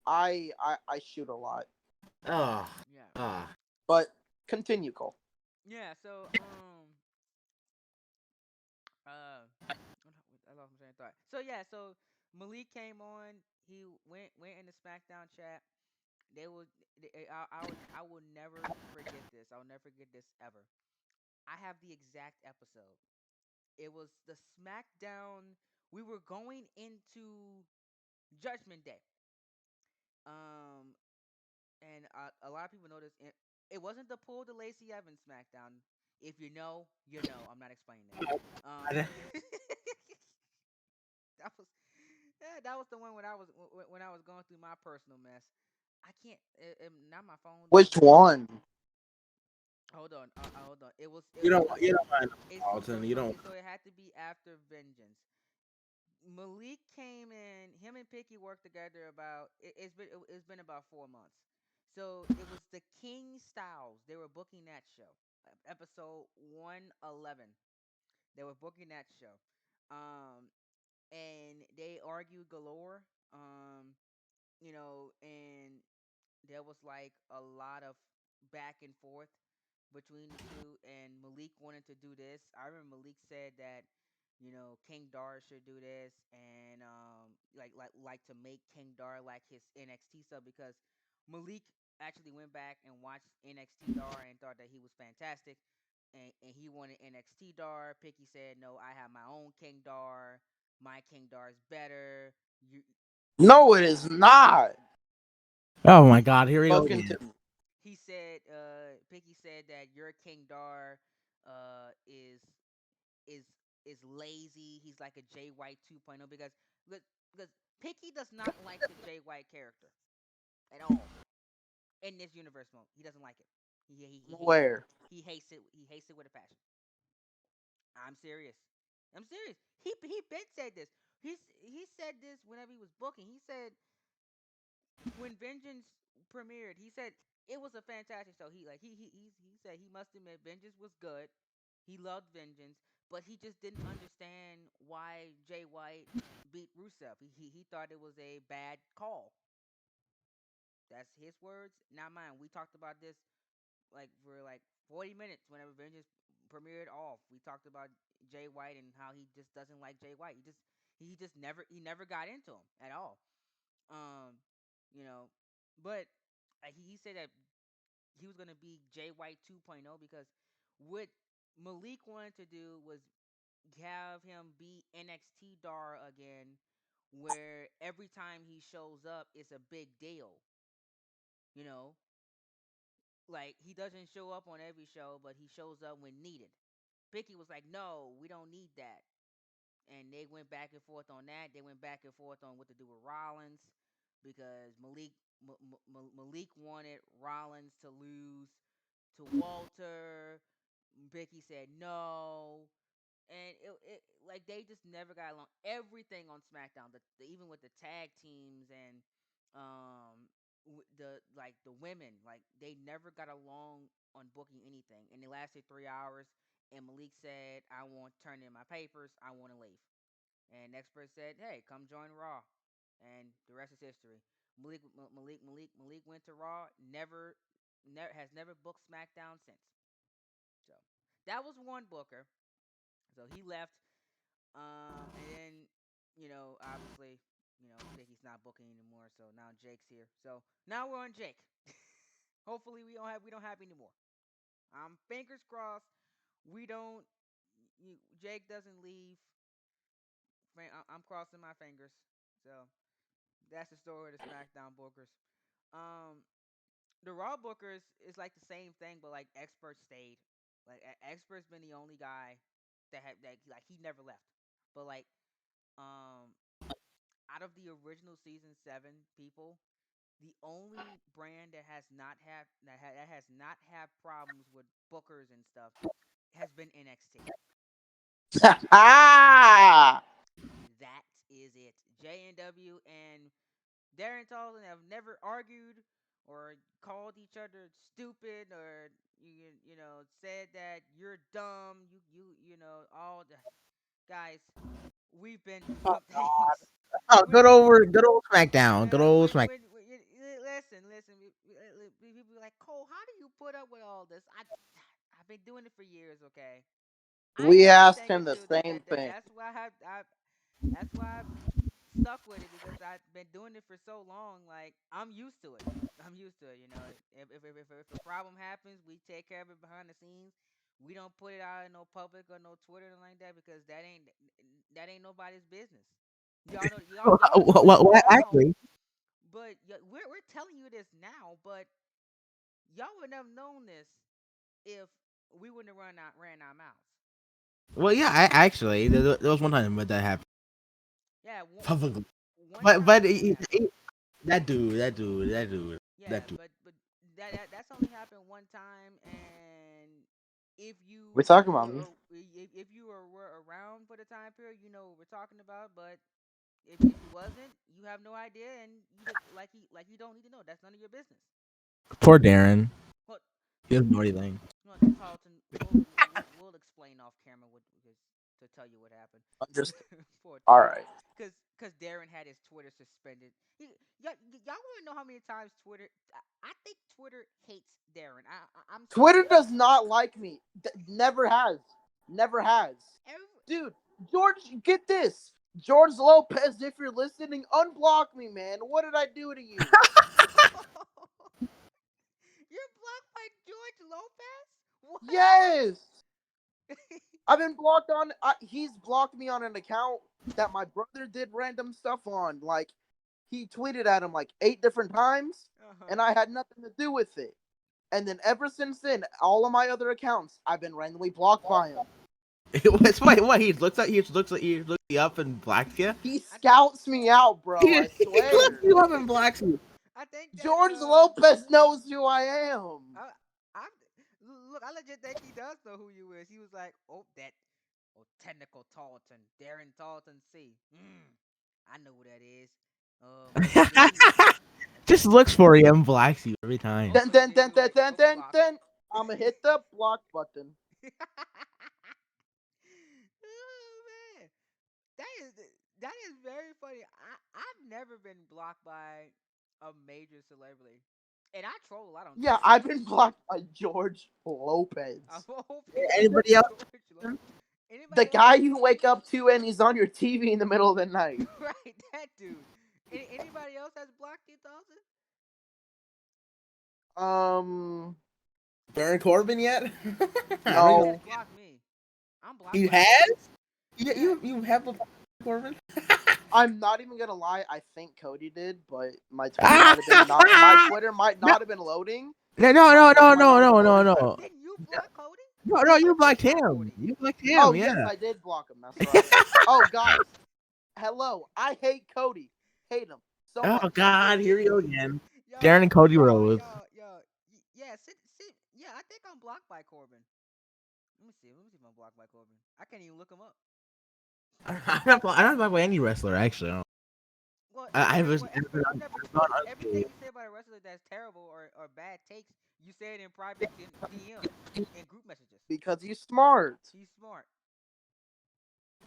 I shoot a lot. Ah, yeah, ah. But continue, Cole. yeah. So I lost my train of thought. So yeah, so Malik came on. He went in the SmackDown chat. They will. I will never forget this. I'll never forget this ever. I have the exact episode. It was the SmackDown. We were going into Judgment Day. Um, and a lot of people noticed it wasn't the pull to Lacey Evans SmackDown. If you know, you know. I'm not explaining it. That was that was the one when I was going through my personal mess. I can't. Not my phone. Which one? Hold on. Hold on. It was. You It, don't. it, You don't mind it's Alton. You don't. so it had to be after Vengeance. Malik came in. Him and Picky worked together it's been about 4 months. So it was the King Styles. They were booking that show, episode 111. They were booking that show, and they argued galore. And there was like a lot of back and forth between the two, and Malik wanted to do this. I remember Malik said that King Dar should do this, and like to make King Dar like his NXT sub because Malik actually went back and watched NXT Dar and thought that he was fantastic, and he wanted NXT Dar. Picky said no, I have my own King Dar. My King Dar is better. You No, it is not. Oh my God! Here we go But again. continue. he said Picky said that your King Dar is is is lazy. He's like a Jay White 2.0 because Picky does not like the Jay White character at all in this universe mode. He doesn't like it. Where? He hates it. He hates it with a passion. I'm serious. I'm serious. He been said this. He said this whenever he was booking. He said when Vengeance premiered, he said it was a fantastic show. He said he must admit Vengeance was good. He loved Vengeance. but he just didn't understand why Jay White beat Rusev. He thought it was a bad call. That's his words, not mine. We talked about this like for like 40 minutes whenever Vengeance premiered off. We talked about Jay White and how he just doesn't like Jay White. He just never got into him at all. Um, you know, but he said that he was gonna be Jay White 2.0 because what Malik wanted to do was have him be NXT Dar again, where every time he shows up, it's a big deal. You know, like he doesn't show up on every show, but he shows up when needed. Becky was like, "No, we don't need that," and they went back and forth on that. They went back and forth on what to do with Rollins because Malik wanted Rollins to lose to Walter. Becky said no, and it like they just never got along. Everything on SmackDown, even with the tag teams and the women, like they never got along on booking anything, and it lasted 3 hours. And Malik said, "I want to turn in my papers. I want to leave." And Xpert said, "Hey, come join Raw," and the rest is history. Malik went to Raw. Never booked SmackDown since. So that was one booker. So he left. And then obviously, Biggie's not booking anymore. So now Jake's here. So now we're on Jake. Hopefully we don't have any more. Fingers crossed. We don't. Jake doesn't leave. I'm crossing my fingers. So that's the story of the SmackDown bookers. Um, the Raw bookers is like the same thing, but like Expert stayed. Like Expert's been the only guy that like he never left. But like um out of the original season 7 people, the only brand that has not had problems with bookers and stuff has been NXT. Ah, That is it. JNW and Darren Tarlton have never argued or called each other stupid or said that you're dumb. All the guys. We've been through some things. Oh, we good old SmackDown, good old SmackDown. listen. People be like, Cole, how do you put up with all this? I've been doing it for years. Okay, I we know asked everything him is the true. same thing. That's why I stuck with it because I've been doing it for so long. Like I'm used to it. I'm used to it. If a problem happens, we take care of it behind the scenes. We don't put it out in no public or no Twitter or like that because that ain't nobody's business. Y'all know this What now, actually? but we're telling you this now. But y'all would never known this if we wouldn't have ran our mouths. Well, yeah, actually, there was one time that happened Yeah, publicly. one But time that happened. that Yeah, dude. but that's only happened one time, and if We you talking about me? were were around for the time period, you know what we're talking about. But if you wasn't, you have no idea, and you don't need to know. That's none of your business. Poor Darren. But He doesn't know anything. no, Tarleton, we'll explain off camera what because to tell you what happened. Understood. Poor All Tarleton, right. because Darren had his Twitter suspended. Y'all want to know how many times Twitter? I think Twitter hates Darren. I'm Twitter serious. does not like me. Never has. Never has. Every, Dude, George, get this. George Lopez, if you're listening, unblock me, man. What did I do to you? You're blocked by George Lopez? What? Yes. I've been blocked on. He's blocked me on an account that my brother did random stuff on. Like, he tweeted at him like 8 different times, and Uh-huh. I had nothing to do with it. And then ever since then, all of my other accounts, I've been randomly blocked by him. It's what he looks you up and blacks you. He I think scouts me out, bro. I He looks swear. you up and blacks you. I think that George Lopez knows who I am. I look, I legit think he does know who you is. He was like, technical Tarleton, Darren Tarleton C. I know who that is. Did you Just looks for you and blacks you every time. Then, also then, did then, you then, like then, then, block? then. I'm gonna hit the block button. That is very funny. I've never been blocked by a major celebrity, and I troll a lot on Yeah, Twitter. I've been blocked by George Of Lopez. all people, Anybody else? George Lo- The Anybody else? guy you wake up to and he's on your TV in the middle of the night. Right, that dude. Anybody else that's blocked you, Dawson? Um, Baron Corbin yet? I don't He even. has no. blocked me. I'm blocked He by him. has? You Yeah. you have a Corbin? I'm not even gonna lie. I think Cody did, but my Twitter Ah! might have been not. My Twitter might No, not have been loading. no, no, My no, Twitter no, might no, not have no, been no, loading. no. Didn't you block Cody? No, Oh no, no, you you blocked blocked him. Cody. You blocked Oh him, yes, yeah. I did block him. That's right. Oh guys, hello. I hate Cody. Hate him so Oh much. God, here we go again. Yo, Darren and Cody Rhodes. yeah, yeah. I think I'm blocked by Corbin. Let me see. Let me see if I'm blocked by Corbin. I can't even look him up. I don't blocked by any wrestler actually. Well, I Xpert, was, well, Xpert, you never. not Everything you say about a wrestler that's terrible or bad takes, you say it in private DM and group messages. Because he's smart. He's smart.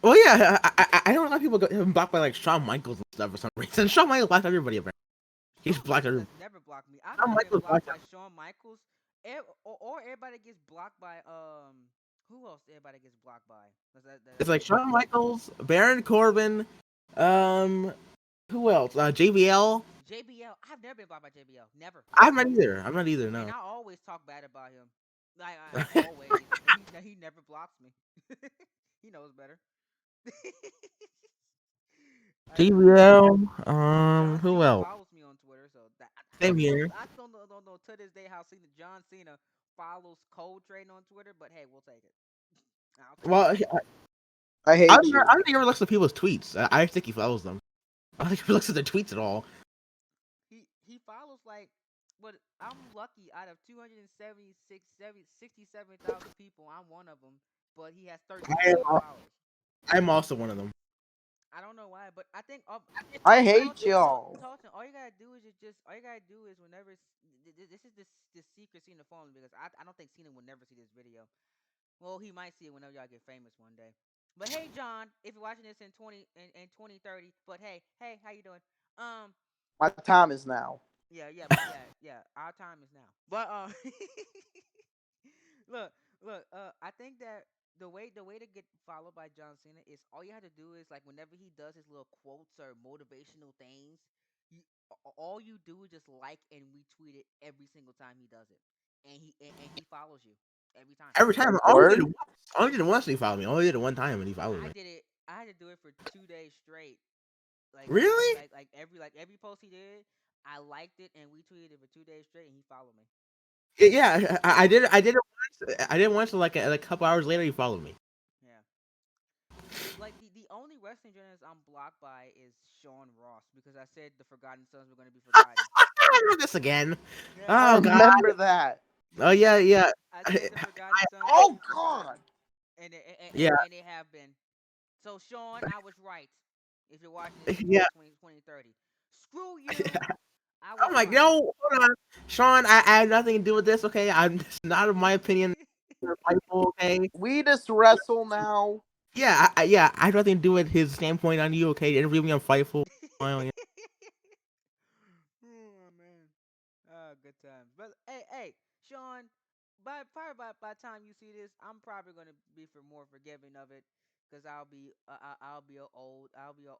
Well, yeah, I don't know how people get blocked by like Shawn Michaels and stuff for some reason. Shawn Michaels blocked everybody. Apparently. He's Shawn blocked Michaels everybody. has never blocked me. I've Shawn never been Michaels blocked blocked. by Shawn Michaels, or everybody gets blocked by who else? Everybody gets blocked by. It's That's like famous. Shawn Michaels, Baron Corbin, um, who else? JBL. JBL. I've never been blocked by JBL. Never. I'm not either. I'm not either. And No. I always talk bad about him. Like I always, and he never blocks me. He knows better. I know. JBL. John Who Cena else? follows me on Twitter, so Same here. I still don't know to this day how John Cena follows Cold Train on Twitter, but hey, we'll take it. I'll take it. Well, I hate you. I don't think he ever looks at people's tweets. I think he follows them. I don't think he looks at their tweets at all. He follows like, but I'm lucky out of 267,000 people, I'm one of them. But he has I 13 am, million followers. I'm also one of them. I don't know why, but I think I hate Tarleton, y'all. Tarleton, all you gotta do is all you gotta do is whenever this is the secret Cena phone because I don't think Cena will never see this video. Well, he might see it whenever y'all get famous one day. But hey, John, if you're watching this in 2030, but hey, how you doing? Um, My time is now. yeah. Our time is now. But look, I think that the way to get followed by John Cena is all you have to do is like whenever he does his little quotes or motivational things, you all you do is just like and retweet it every single time he does it, and he follows you every time. Every time, I only did it Word. once. I only did it once and he followed me. I only did it one time and he followed I me. did it. I had to do it for 2 days straight. Really? Like every post he did, I liked it and retweeted it for 2 days straight, and he followed me. Yeah, I did. I did it once. I did it once. Like a couple hours later, he followed me. Yeah. Like the only wrestling journalist I'm blocked by is Sean Ross because I said the Forgotten Sons were going to be forgotten. This again. Yeah, I Oh God. remember that. Oh yeah, yeah. I said the Forgotten Sons would Oh be God. forgotten, Yeah, and they have been. So Sean, I was right. If you're watching this in yeah. 2030, screw you. I was I'm like, right. no, hold on, Sean. I had nothing to do with this. Okay, I'm it's not of my opinion. Fightful, okay. We just wrestle now. Yeah, yeah. I have nothing to do with his standpoint on you. Okay, interview me on Fightful. Fine, yeah. Oh man. Good times. But hey, Sean, by the time you see this, I'm probably gonna be for more forgiving of it, because I'll be a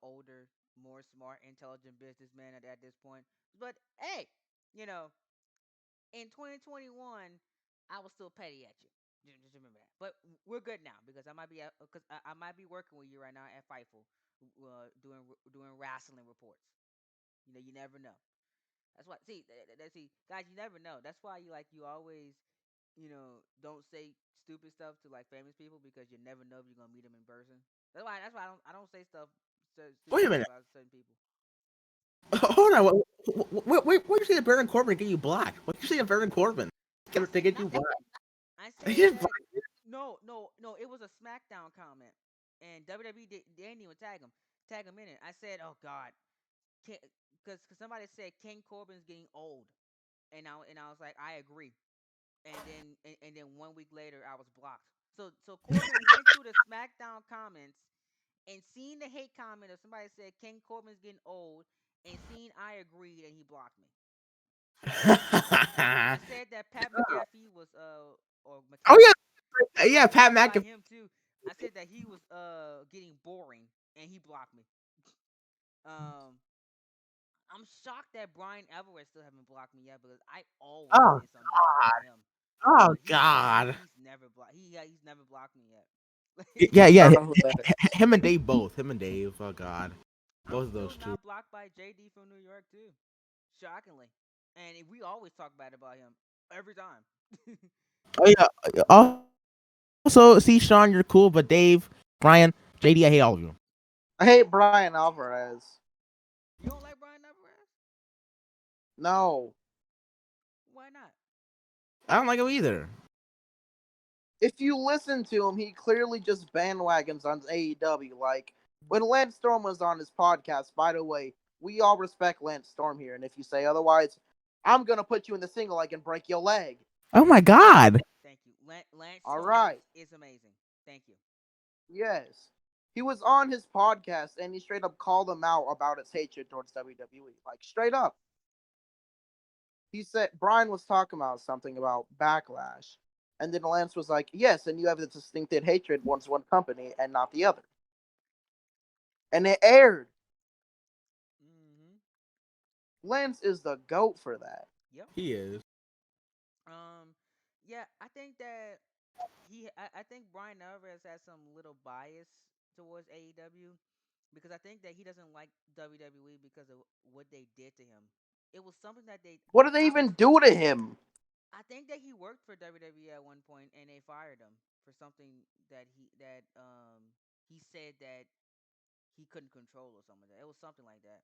older, more smart, intelligent businessman at this point. But hey, you know, in 2021, I was still petty at you. Just remember that. But we're good now because I might be working with you right now at Fightful, doing wrestling reports. You never know. That's why. See, guys, you never know. That's why you always, don't say stupid stuff to like famous people because you never know if you're gonna meet them in person. That's why I don't say Wait stupid a stuff minute. about certain people. Hold on. What did you say that Baron Corbin get you blocked? What did you say that Baron Corbin I to said get you nothing. blocked? I He said just that blocked you. no. It was a SmackDown comment, and WWE they didn't even tag him in it. I said, oh God, because somebody said King Corbin's getting old, and I was like, I agree. And then 1 week later I was blocked. So Corbin went through the SmackDown comments and seeing the hate comment of somebody said King Corbin's getting old, and seeing I agreed, and he blocked me. I said that Pat McAfee was or Oh McAfee. yeah, I yeah, Pat blocked by McAfee. him too. I said that he was getting boring, and he blocked me. Um, I'm shocked that Brian Everett still haven't blocked me yet because I always Oh say something bad about him. oh But God. he's never blocked. He's never blocked me yet. Yeah, I yeah. don't know who that is. Him and Dave both. Him and Dave. Oh God, I'm both of still those two. not blocked by JD from New York too. Shockingly, and we always talk bad about him every time. Oh yeah. Also, see, Sean, you're cool, but Dave, Brian, JD, I hate all of you. I hate Brian Alvarez. You don't like Brian Alvarez? No. Why not? I don't like him either. If you listen to him, he clearly just bandwagons on AEW. Like, when Lance Storm was on his podcast, by the way, we all respect Lance Storm here, and if you say otherwise, I'm gonna put you in the single leg and break your leg. Oh my God. Thank you. Lance All Storm right. is amazing. Thank you. Yes. He was on his podcast and he straight up called him out about his hatred towards WWE. Like, straight up. He said Brian was talking about something about backlash. And then Lance was like, yes, and you have this distinctive hatred towards one company and not the other. And it aired. Hmm. Lance is the GOAT for that. Yep. He is. Um. Yeah, I think that I think Brian Alvarez has some little bias towards AEW because I think that he doesn't like WWE because of what they did to him. It was something that they What did they I even do to him? I think that he worked for WWE at one point and they fired him for something he said that he couldn't control or something like that. It was something like that.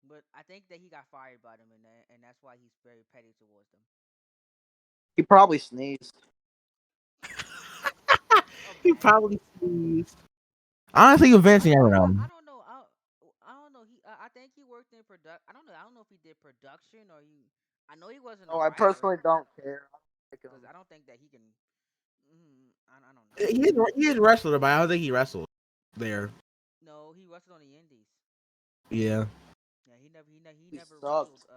But I think that he got fired by them and that's why he's very petty towards them. He probably sneezed. A He bat. probably sneezed. Honestly, Vince, you never know. I don't know. I don't know. I think he worked in product. I don't know. I don't know if he did production or he. I know he wasn't a Oh, I writer personally don't care. I don't like because him. I don't think that he can. I don't know. He is a wrestler, but I don't think he wrestled there. No, he wrestled on the Indies. Yeah. Yeah, he He never wrestled sucked.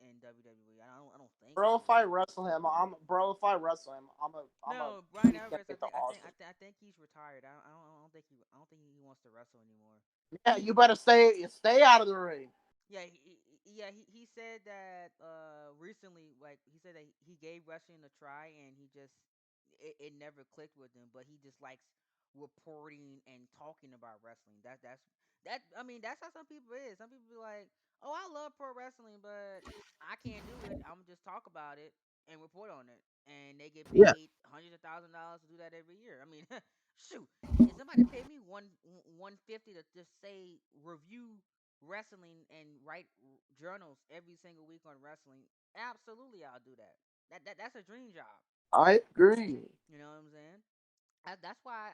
in WWE. I don't think Bro, so. if I wrestle him, if I wrestle him, I'm a No, Brian he's gonna Alvarez. get to Austin. I think he's retired. I don't think he wants to wrestle anymore. Yeah, you better stay out of the ring. Yeah, he said that recently, like he said that he gave wrestling a try and it never clicked with him, but he just likes reporting and talking about wrestling. That I mean that's how some people is. Some people be like, "Oh, I love pro wrestling, but I can't do it. I'm just talk about it and report on it." And they get Yeah. paid hundreds of $1,000s to do that every year. I mean, shoot, if somebody paid me 150 to just say review wrestling and write journals every single week on wrestling, absolutely I'll do that. That's a dream job. I agree. You know what I'm saying? That's why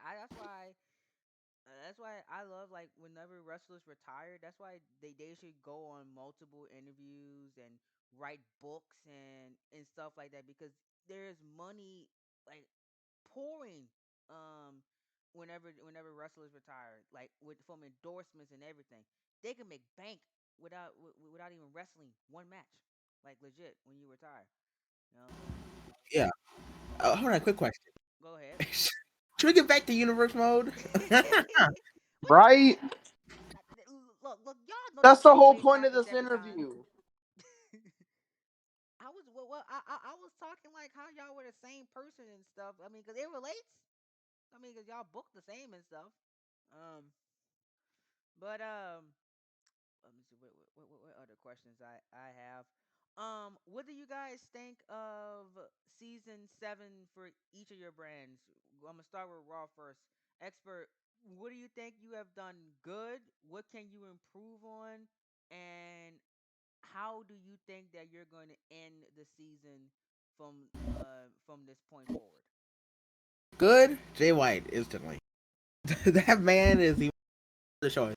I love like whenever wrestlers retire. That's why they should go on multiple interviews and write books and stuff like that because there's money like pouring whenever wrestlers retire like with from endorsements and everything. They can make bank without even wrestling one match. Like legit when you retire. You know what I'm saying? Yeah. Hold on, quick question. Go ahead. Should we get back to universe mode? What you Right? look, y'all know that That's we the don't whole waste point of topics this every time. interview. I was talking like how y'all were the same person and stuff. I mean, cause it relates. I mean, cause y'all book the same and stuff. Um, but let me see what other questions I have. What do you guys think of season 7 for each of your brands? I'm gonna start with Raw first. Expert, what do you think you have done good? What can you improve on? And how do you think that you're going to end the season from this point forward? Good. Jay White instantly. That man is the show.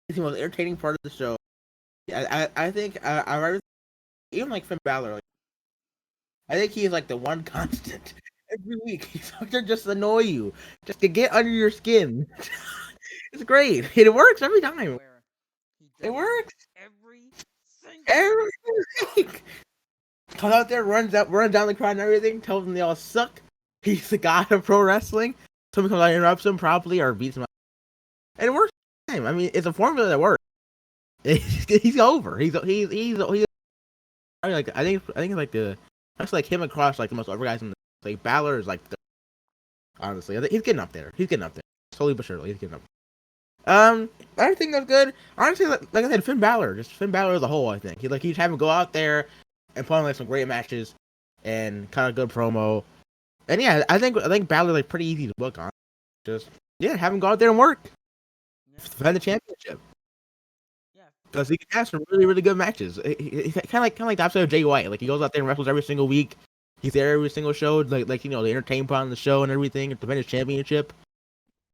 He's the most entertaining part of the show. I think I rather even like Finn Balor. Like, I think he's like the one constant every week. He's going to just annoy you, just to get under your skin. It's great. It works every I time. swear. He It does it works every single every week. week. Comes out there, runs down the crowd and everything, tells them they all suck. He's the god of pro wrestling. Someone comes out and interrupts him properly or beats him up. And it works every time. I mean, it's a formula that works. He's over. He's I think it's like that's like him across like the most over guys in the like Balor is like honestly he's getting up there. He's getting up there. Slowly but surely he's getting up. I think that's good. Honestly, like I said, Finn Balor as a whole. I think he's having to go out there and put on like some great matches and kind of good promo. And yeah, I think Balor like pretty easy to book on. Just yeah, have him go out there and work, Yeah, defend the championship yeah. because he can have some really really good matches. He's kind of like the episode of Jay White. Like he goes out there and wrestles every single week. He's there every single show. Like you know the entertainment part on the show and everything, and defend his championship.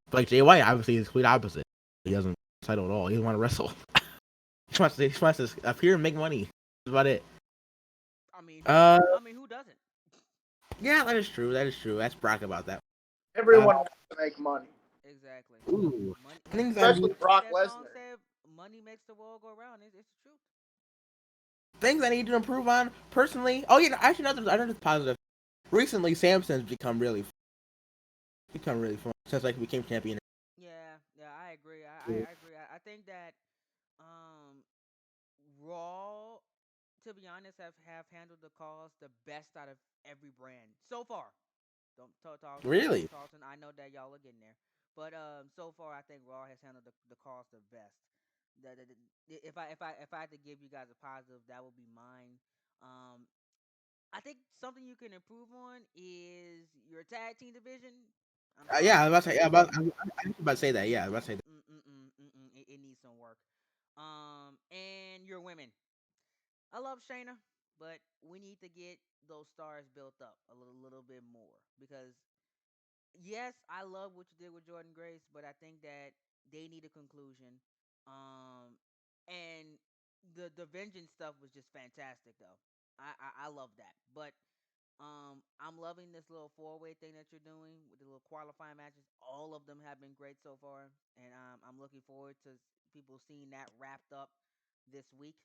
But like Jay White, obviously, is the complete opposite. He doesn't title at all. He doesn't want to wrestle. He wants to appear and make money. That's about it. I mean, Uh, who doesn't? yeah, that is true. That is true. That's Brock about that. Uh, Everyone wants to make money, Exactly. ooh, Money. things I especially need, What Brock that song Lesnar. said? Money makes the world go round. It's the truth. things I need to improve on personally. Oh yeah, actually, another positive. Recently, Samson's become really fun since like he became champion. Yeah, yeah. I agree. I agree. I think that um Raw, to be honest, have handled the cause the best out of every brand so far. Don't Really? Tarlton. I know that y'all are getting there, but so far I think Raw has handled the cause the best. If I had to give you guys a positive, that would be mine. Um, I think something you can improve on is your tag team division. I'm Yeah, I sorry, was about to say. Yeah, I was about to say that. Yeah, I was about to say that. it needs some work. And your women. I love Shayna, but we need to get those stars built up a little bit more because yes, I love what you did with Jordan Grace, but I think that they need a conclusion. And the vengeance stuff was just fantastic though. I love that, but I'm loving this little four-way thing that you're doing with the little qualifying matches. All of them have been great so far, and I'm looking forward to people seeing that wrapped up this week.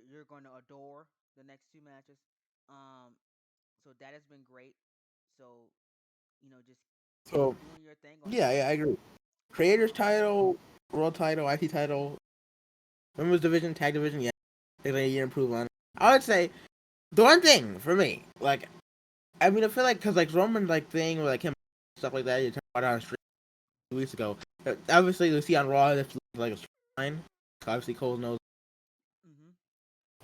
You're going to adore the next two matches. Um, so that has been great. So just keep So doing your thing on yeah, that. yeah, I agree. Creators title, world title, IT title, women's division, tag division. Yeah, things I need to improve on. I would say the one thing for me, like, I mean, I feel like because like Roman like thing with like him stuff like that, you talked about it on stream 2 weeks ago. Obviously, we see on Raw that's like a storyline. Obviously, Cole knows, Hmm.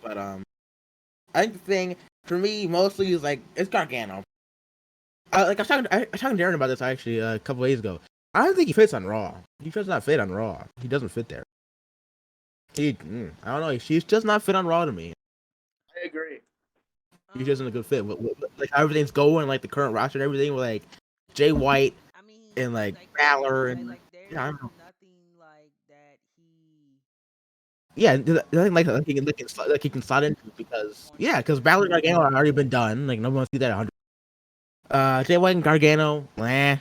but I think the thing for me mostly is like it's Gargano. Like I was talking to Darren about this actually a couple days ago. I don't think he fits on Raw. He does not fit on Raw. He doesn't fit there. I don't know. He's just not fit on Raw to me. I agree. He's just in a Um, good fit. Like how everything's going, like the current roster and everything, with like Jay White I mean, and like like Balor and there yeah, I is don't know. nothing like that he Yeah, I think can like he can slot into because on yeah, because either. Balor and Gargano have already been done. Like no one wants to see that 100. Jay White and Gargano, meh,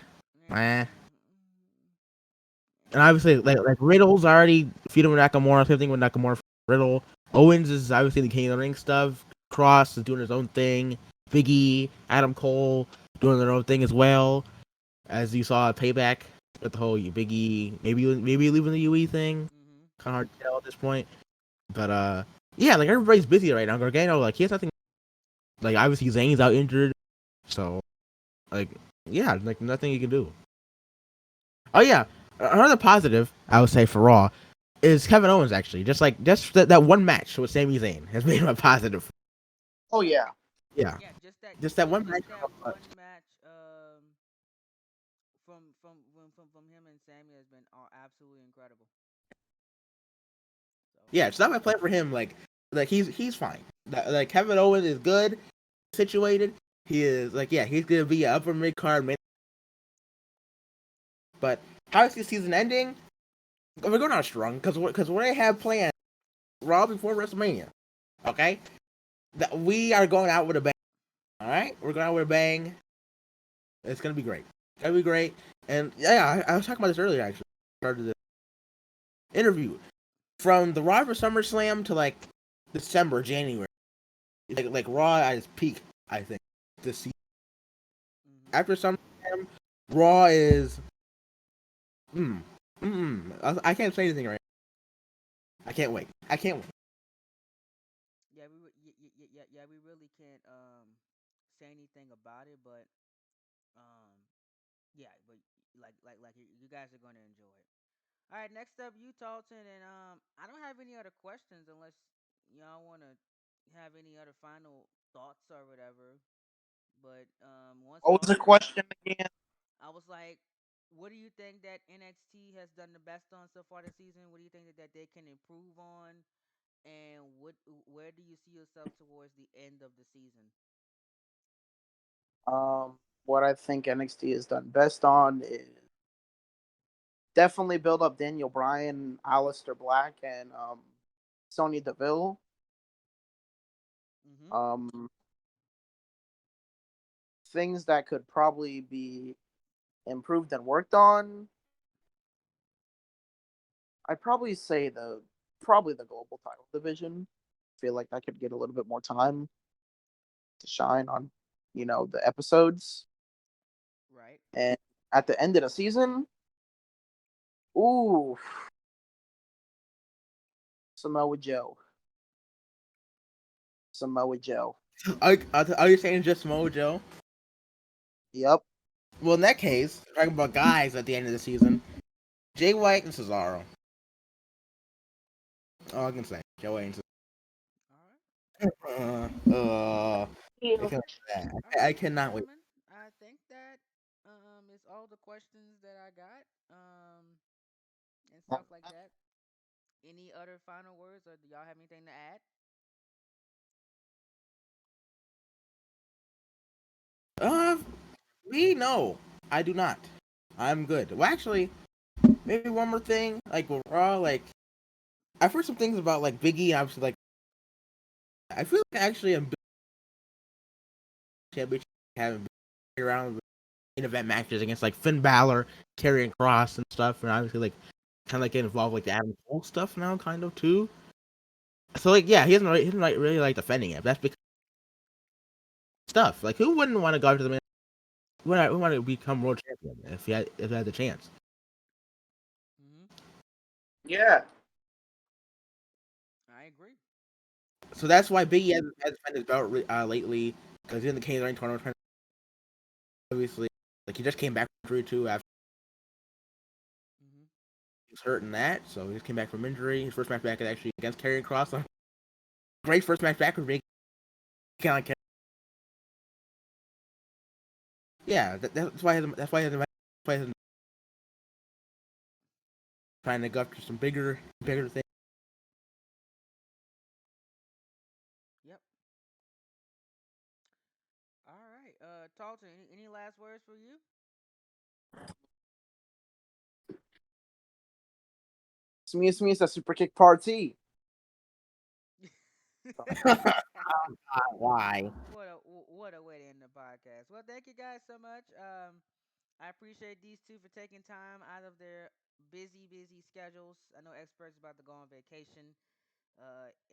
meh. And obviously, like Riddle's already feuding with Nakamura. Same thing with Nakamura. Riddle. Owens is obviously the King of the Ring stuff. Cross is doing his own thing. Biggie, Adam Cole doing their own thing as well. As you saw at Payback with the whole Biggie, maybe leaving the UE thing. Mm-hmm. Kind of hard to tell at this point. But yeah, like everybody's busy right now. Gargano, like he has nothing. Like obviously Zayn's out injured, so like yeah, like nothing you can do. Oh yeah, another positive I would say for Raw is Kevin Owens actually. Just that one match with Sami Zayn has made him a positive. Oh yeah, Yeah, Yeah, just that one match. just that one match from him and Sammy has been absolutely incredible. So Yeah, so that my plan for him. Like he's fine. Like Kevin Owens is good situated. He is like yeah, he's gonna be an upper mid card main. But how is the season ending? We're going out strong because what I have planned Raw before WrestleMania. Okay, that we are going out with a bang. All right, we're going out with a bang. It's gonna be great. It's gonna be great. And yeah, I was talking about this earlier actually. started the interview from the Raw for SummerSlam to like December, January. Like Raw at its peak, I think. This season. Mhm. After SummerSlam, Raw is mm, I can't say anything right. I can't wait. I can't wait. Yeah, yeah. We really can't say anything about it, but um, yeah, but you guys are gonna enjoy it. All right, next up, you Talton, and I don't have any other questions unless y'all wanna have any other final thoughts or whatever. But once What was the Talton, question again? I was like, what do you think that NXT has done the best on so far this season? What do you think that they can improve on? And where do you see yourself towards the end of the season? What I think NXT has done best on is definitely build up Daniel Bryan, Aleister Black, and Sonya Deville. Mm-hmm. Um, Things that could probably be improved and worked on. I'd probably say the global title division. Feel like I could get a little bit more time to shine on, the episodes. Right. And at the end of the season, ooh, Samoa Joe. Samoa Joe. Are you saying just Mojo? Yep. Well, in that case, talking about guys at the end of the season, Jay White and Cesaro. All I can say, Jay White and All right. Cesaro. I Yeah. cannot, All right, I cannot wait. gentlemen. I think that is all the questions that I got and stuff like that. Any other final words, or do y'all have anything to add? Uh, me no, I do not. I'm good. Well, actually, maybe one more thing. Like with Raw, like I've heard some things about like Biggie. And obviously, like I feel like actually a championship having been around in event matches against like Finn Balor, Karrion Cross, and stuff, and obviously like kind of like get involved with like the Adam Cole stuff now, kind of too. So like yeah, he doesn't like, really like defending it. That's because stuff like who wouldn't want to go after the man? Who want to become world champion if he had the chance? Mm-hmm. Yeah. I agree. So that's why Biggie has defended his belt lately because he's in the K-9 tournament. Obviously, like he just came back from injury too after Mm-hmm. he was hurt in that, so he just came back from injury. His first match back is actually against Karrion Cross. Great first match back with Biggie. Kind of like yeah, that's why he's trying to go after some bigger things. Yep. All right. Talton, any last words for you? Smee is a super kick party. Why? What a way to end the podcast. Well, thank you guys so much. I appreciate these two for taking time out of their busy schedules. I know Expert's about to go on vacation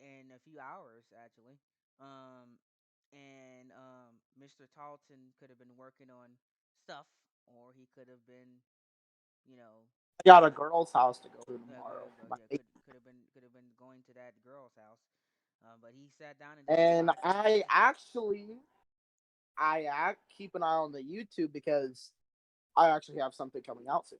in a few hours actually. Um, and Mr. Tarlton could have been working on stuff, or he could have been, you know, I got a girl's house to go to tomorrow. yeah, could have been going to that girl's house. But he sat down and did the And podcast. keep an eye on the YouTube because I actually have something coming out soon.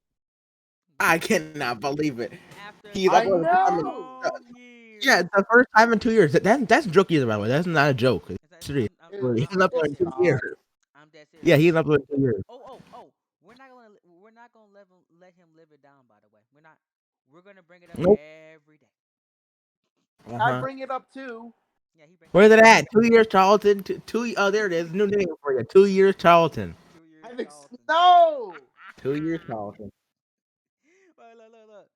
I Yep. cannot believe it. After He's I uploaded. I mean, know. long yeah, years. it's the first time in 2 years. That's a joke, either by the way. That's not a joke. It's serious. He's It's I'm dead uploaded in just serious. 2 years. I'm dead serious. Yeah, he's uploaded in 2 years. We're not gonna let him live it down. By the way, we're not. We're gonna bring it up Nope. every day. I Uh-huh. bring it up too. Yeah, he Where's it brings it at? up. 2 years Charlton. Oh, there it is. New name for you. 2 years Charlton. 2 years I've Charlton. no. 2 years Charlton. Well, look.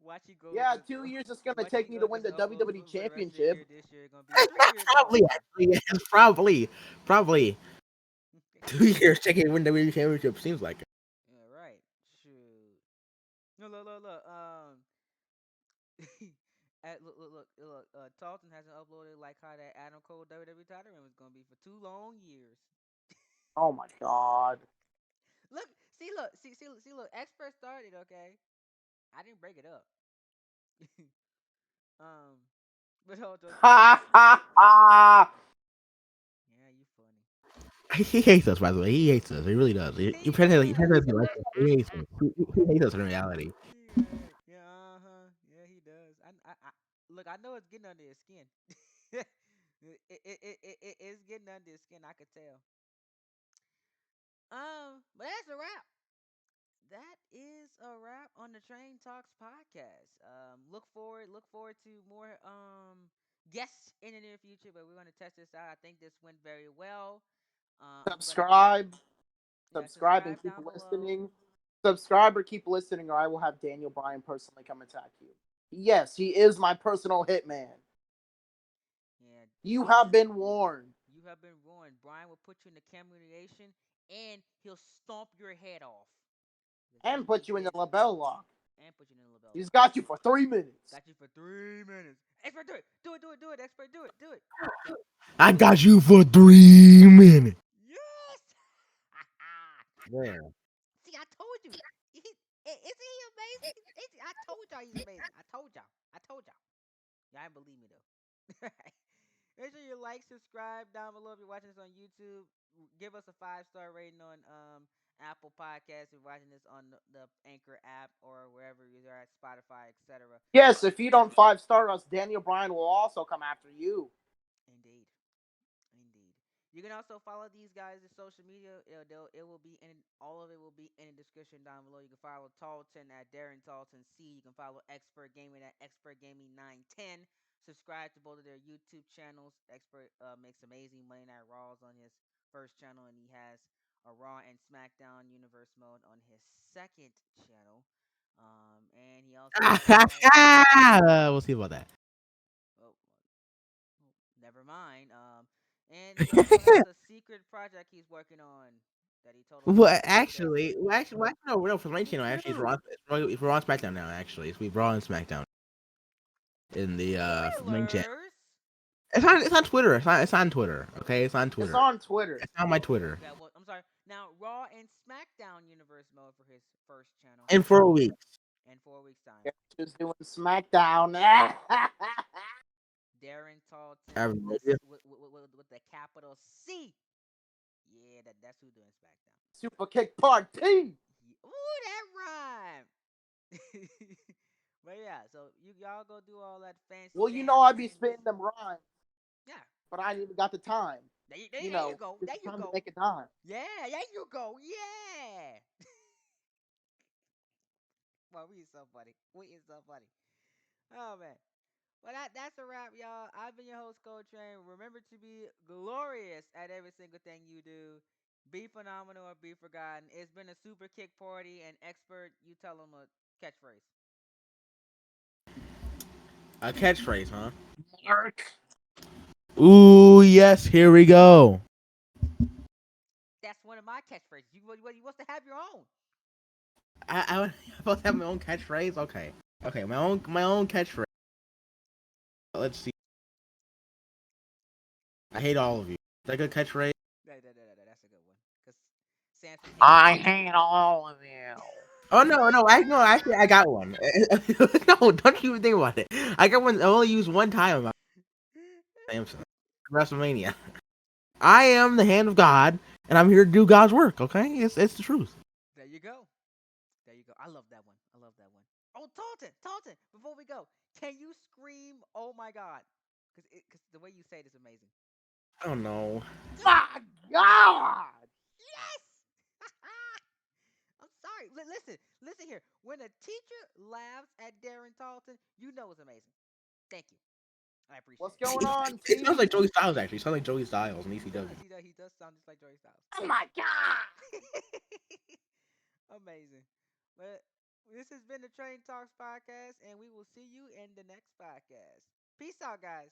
Watch he goes. Yeah, 2 years it's gonna Watch take he me to goes win just the upload WWE for the rest of the Championship. year. This year gonna be 3 years Probably, Charlton. actually, yes, probably. 2 years taking win the WWE championship seems like it. Yeah, right. Shoot. No, Tarlton hasn't uploaded like how that Adam Cole WWE title reign was gonna be for 2 long years. Oh my god. Look. Xpert started, okay. I didn't break it up. um, but all jokes aside, Ha ha ha! yeah, you funny. He hates us, by the way. He hates us. He really does. He He pretends does. like he likes us. He hates us. He hates us in reality. Yeah, yeah, he does. Look. I know it's getting under his skin. It's getting under his skin. I could tell. But that's a wrap. That is a wrap on the Train Talks podcast. Look forward to more guests in the near future, but we're gonna test this out. I think this went very well. I'm gonna be Subscribe, Yeah, subscribe, and subscribe keep down below. listening. Subscribe or keep listening, or I will have Daniel Bryan personally come attack you. Yes, he is my personal hitman. Yeah, You have been warned. you have been warned. Brian will put you in the communication and he'll stomp your head off. Because that's And what he put you in the did. label lock. And put you in the label He's lock. got you for 3 minutes. Got you for 3 minutes. Expert, do it. Do it. Expert, do it. See, I got you for 3 minutes. yes! Yeah. See, I told you. Isn't he amazing? I told y'all he's amazing. I told y'all. Y'all ain't believe me though. Make sure you like, subscribe down below if you're watching this on YouTube. Give us a 5-star rating on Apple Podcasts if you're watching this on the Anchor app or wherever you are at, Spotify, etc. Yes, if you don't 5-star us, Daniel Bryan will also come after you. Indeed. Indeed. You can also follow these guys in social media. It will be in all of it will be in the description down below. You can follow Tarlton at Darren Tarlton C. You can follow Xpert Gaming at Xpert Gaming 910. Subscribe to both of their YouTube channels. Xpert makes amazing Monday Night Raws on his first channel, and he has a Raw and SmackDown Universe mode on his second channel. And he also has We'll see about that. oh, never mind. And he also has a secret project he's working on that he told us Well, about today. no, for my channel, actually, it's Raw and SmackDown now, actually. It's Raw and SmackDown in the main channel. Spoilers. It's on Twitter. It's on Twitter. Okay, it's on It's Twitter. on Twitter. It's on my Twitter. Okay, well, I'm sorry. Now, Raw and SmackDown Universe mode for his first channel In 4 weeks. in 4 weeks' time. Yeah, just doing SmackDown. Darren Tarleton I- with this with the capital C. Yeah, that's who doing SmackDown. Superkick Part T. Ooh, that rhyme. But yeah, so y'all go do all that Well, I be things. spitting them rhymes, Yeah, but I ain't even got the time. there you go. It's There you time to go. make a dime. Yeah, there you go. Yeah. Well, we is so funny. Oh man. Well, that's a wrap, y'all. I've been your host, Coach Train. Remember to be glorious at every single thing you do. Be phenomenal or be forgotten. It's been a super kick party and Xpert. You tell them a catchphrase. A catchphrase, huh? Yep. Mark. Ooh, yes. Here we go. That's one of my catchphrases. You want to have your own. I'm supposed to have my own catchphrase. Okay. Okay. My own catchphrase. Let's see. I hate all of you. Is that a good catchphrase? That's a good one. Because Samson hates I all of hate all of you. Oh no, no, actually I got one. No, don't even think about it. I got one. I only used one time about Samson. WrestleMania. I am the hand of God, and I'm here to do God's work. Okay, it's the truth. There you go. There you go. I love that one. Oh, Taunton. Before we go, can you scream? Oh my God! Because the way you say it is amazing. Oh no. My God! Yes. I'm sorry. Listen here. When a teacher laughs at Darren Tarleton, you know it's amazing. Thank you. I appreciate What's it. going on, It T? sounds like Joey Styles actually. It sounds like Joey Styles in He ECW. does. He does sound just like Joey Styles. Oh my God! Amazing. But this has been the Train Talks podcast, and we will see you in the next podcast. Peace out, guys.